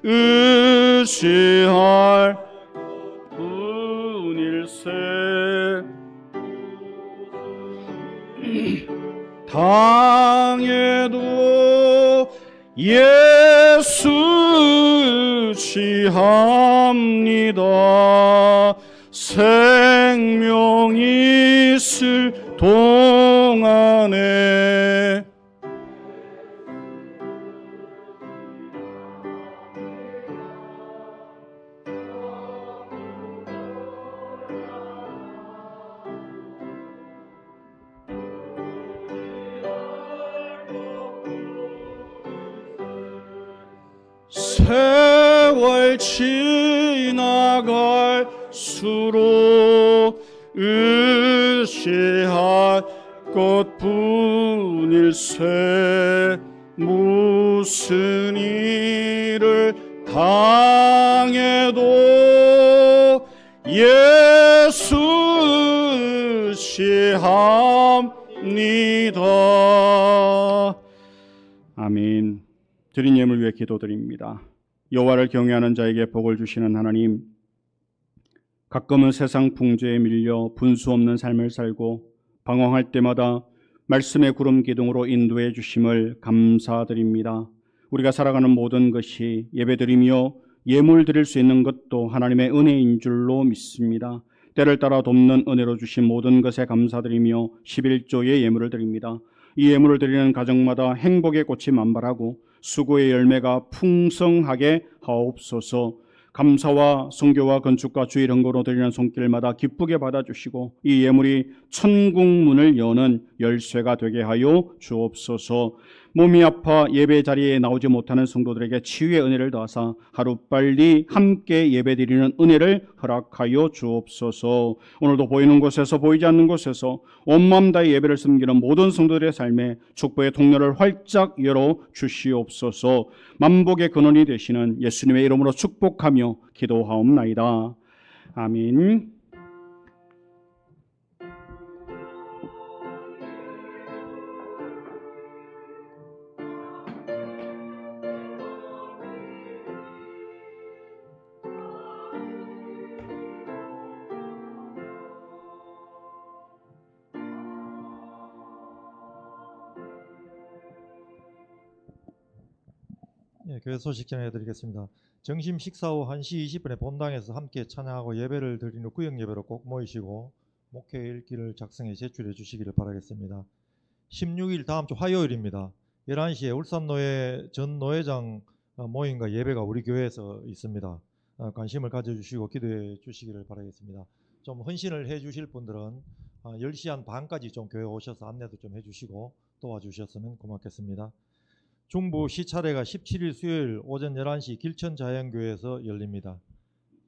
[SPEAKER 3] 의지할 뿐일세. 당해도 예수 의지합니다. 생명 있을 동안에 세월 지나갈수록 의지할 것뿐일세 무슨 일을 당해도 예수 의지합니다. 아멘. 드린 예물 위해 기도드립니다. 여호와를 경외하는 자에게 복을 주시는 하나님, 가끔은 세상 풍조에 밀려 분수 없는 삶을 살고 방황할 때마다 말씀의 구름 기둥으로 인도해 주심을 감사드립니다. 우리가 살아가는 모든 것이 예배드리며 예물 드릴 수 있는 것도 하나님의 은혜인 줄로 믿습니다. 때를 따라 돕는 은혜로 주신 모든 것에 감사드리며 11조의 예물을 드립니다. 이 예물을 드리는 가정마다 행복의 꽃이 만발하고 수고의 열매가 풍성하게 하옵소서. 감사와 선교와 건축과 주의 헌금으로 드리는 손길마다 기쁘게 받아주시고 이 예물이 천국문을 여는 열쇠가 되게 하여 주옵소서. 몸이 아파 예배 자리에 나오지 못하는 성도들에게 치유의 은혜를 더하사 하루빨리 함께 예배드리는 은혜를 허락하여 주옵소서. 오늘도 보이는 곳에서 보이지 않는 곳에서 온 마음 다해 예배를 섬기는 모든 성도들의 삶에 축복의 통로를 활짝 열어 주시옵소서. 만복의 근원이 되시는 예수님의 이름으로 축복하며 기도하옵나이다. 아멘.
[SPEAKER 4] 교회 소식 전해드리겠습니다. 점심 식사 후 1시 20분에 본당에서 함께 찬양하고 예배를 드리는 구역 예배로 꼭 모이시고 목회 일기를 작성해 제출해 주시기를 바라겠습니다. 16일 다음 주 화요일입니다. 11시에 울산노회 전 노회장 모임과 예배가 우리 교회에서 있습니다. 관심을 가져주시고 기도해 주시기를 바라겠습니다. 좀 헌신을 해 주실 분들은 10시 한 반까지 좀 교회 오셔서 안내도 좀 해주시고 도와주셨으면 고맙겠습니다. 중부 시차례가 17일 수요일 오전 11시 길천자연교회에서 열립니다.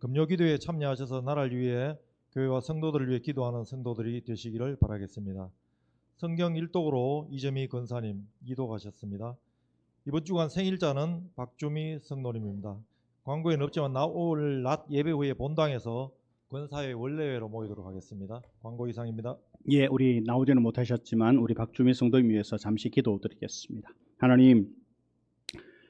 [SPEAKER 4] 금요기도에 참여하셔서 나라를 위해 교회와 성도들을 위해 기도하는 성도들이 되시기를 바라겠습니다. 성경 일독으로 이재미 권사님 이독하셨습니다. 이번 주간 생일자는 박주미 성도님입니다. 광고에는 없지만 오늘 낮 예배 후에 본당에서 권사회 원래회로 모이도록 하겠습니다. 광고 이상입니다.
[SPEAKER 3] 예, 우리 나오지는 못하셨지만 우리 박주미 성도님 위해서 잠시 기도드리겠습니다. 하나님,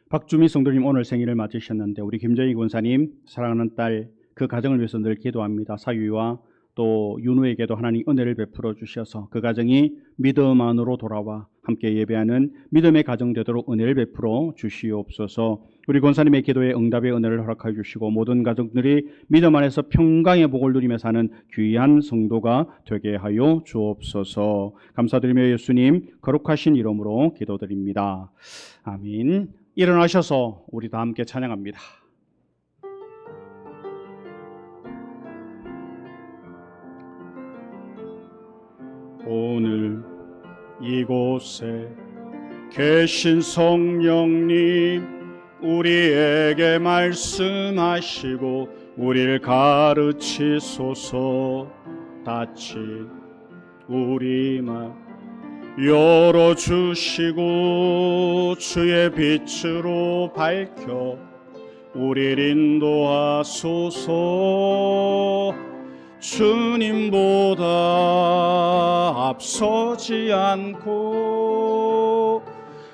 [SPEAKER 3] 박주미 성도님 오늘 생일을 맞으셨는데 우리 김정희 권사님 사랑하는 딸 그 가정을 위해서 늘 기도합니다. 사위와 또 윤우에게도 하나님 은혜를 베풀어 주셔서 그 가정이 믿음 안으로 돌아와 함께 예배하는 믿음의 가정 되도록 은혜를 베풀어 주시옵소서. 우리 권사님의 기도에 응답의 은혜를 허락하여 주시고 모든 가족들이 믿음 안에서 평강의 복을 누리며 사는 귀한 성도가 되게 하여 주옵소서. 감사드리며 예수님 거룩하신 이름으로 기도드립니다. 아멘. 일어나셔서 우리 다 함께 찬양합니다. 오늘 이곳에 계신 성령님 우리에게 말씀하시고 우리를 가르치소서. 닫힌 우리만 열어주시고 주의 빛으로 밝혀 우리를 인도하소서. 주님보다 앞서지 않고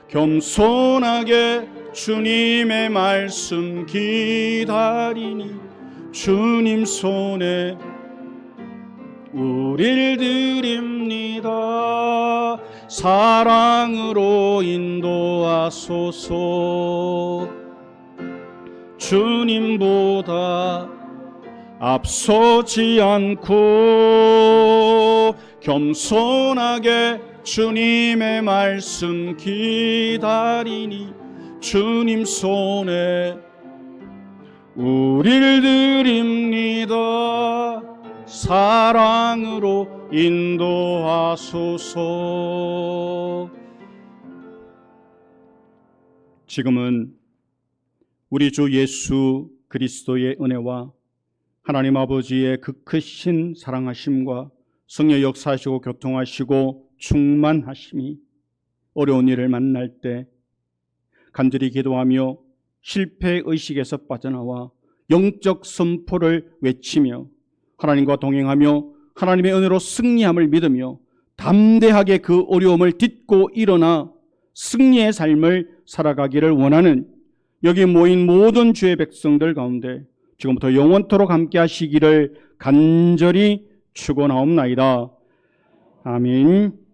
[SPEAKER 3] 겸손하게 주님의 말씀 기다리니 주님 손에 우리를 드립니다. 사랑으로 인도하소서. 주님보다 앞서지 않고 겸손하게 주님의 말씀 기다리니 주님 손에 우리를 드립니다. 사랑으로 인도하소서. 지금은 우리 주 예수 그리스도의 은혜와 하나님 아버지의 그 크신 사랑하심과 성령 역사하시고 교통하시고 충만하심이 어려운 일을 만날 때 간절히 기도하며 실패의식에서 빠져나와 영적 선포를 외치며 하나님과 동행하며 하나님의 은혜로 승리함을 믿으며 담대하게 그 어려움을 딛고 일어나 승리의 삶을 살아가기를 원하는 여기 모인 모든 주의 백성들 가운데 지금부터 영원토록 함께 하시기를 간절히 축원하옵나이다. 아멘.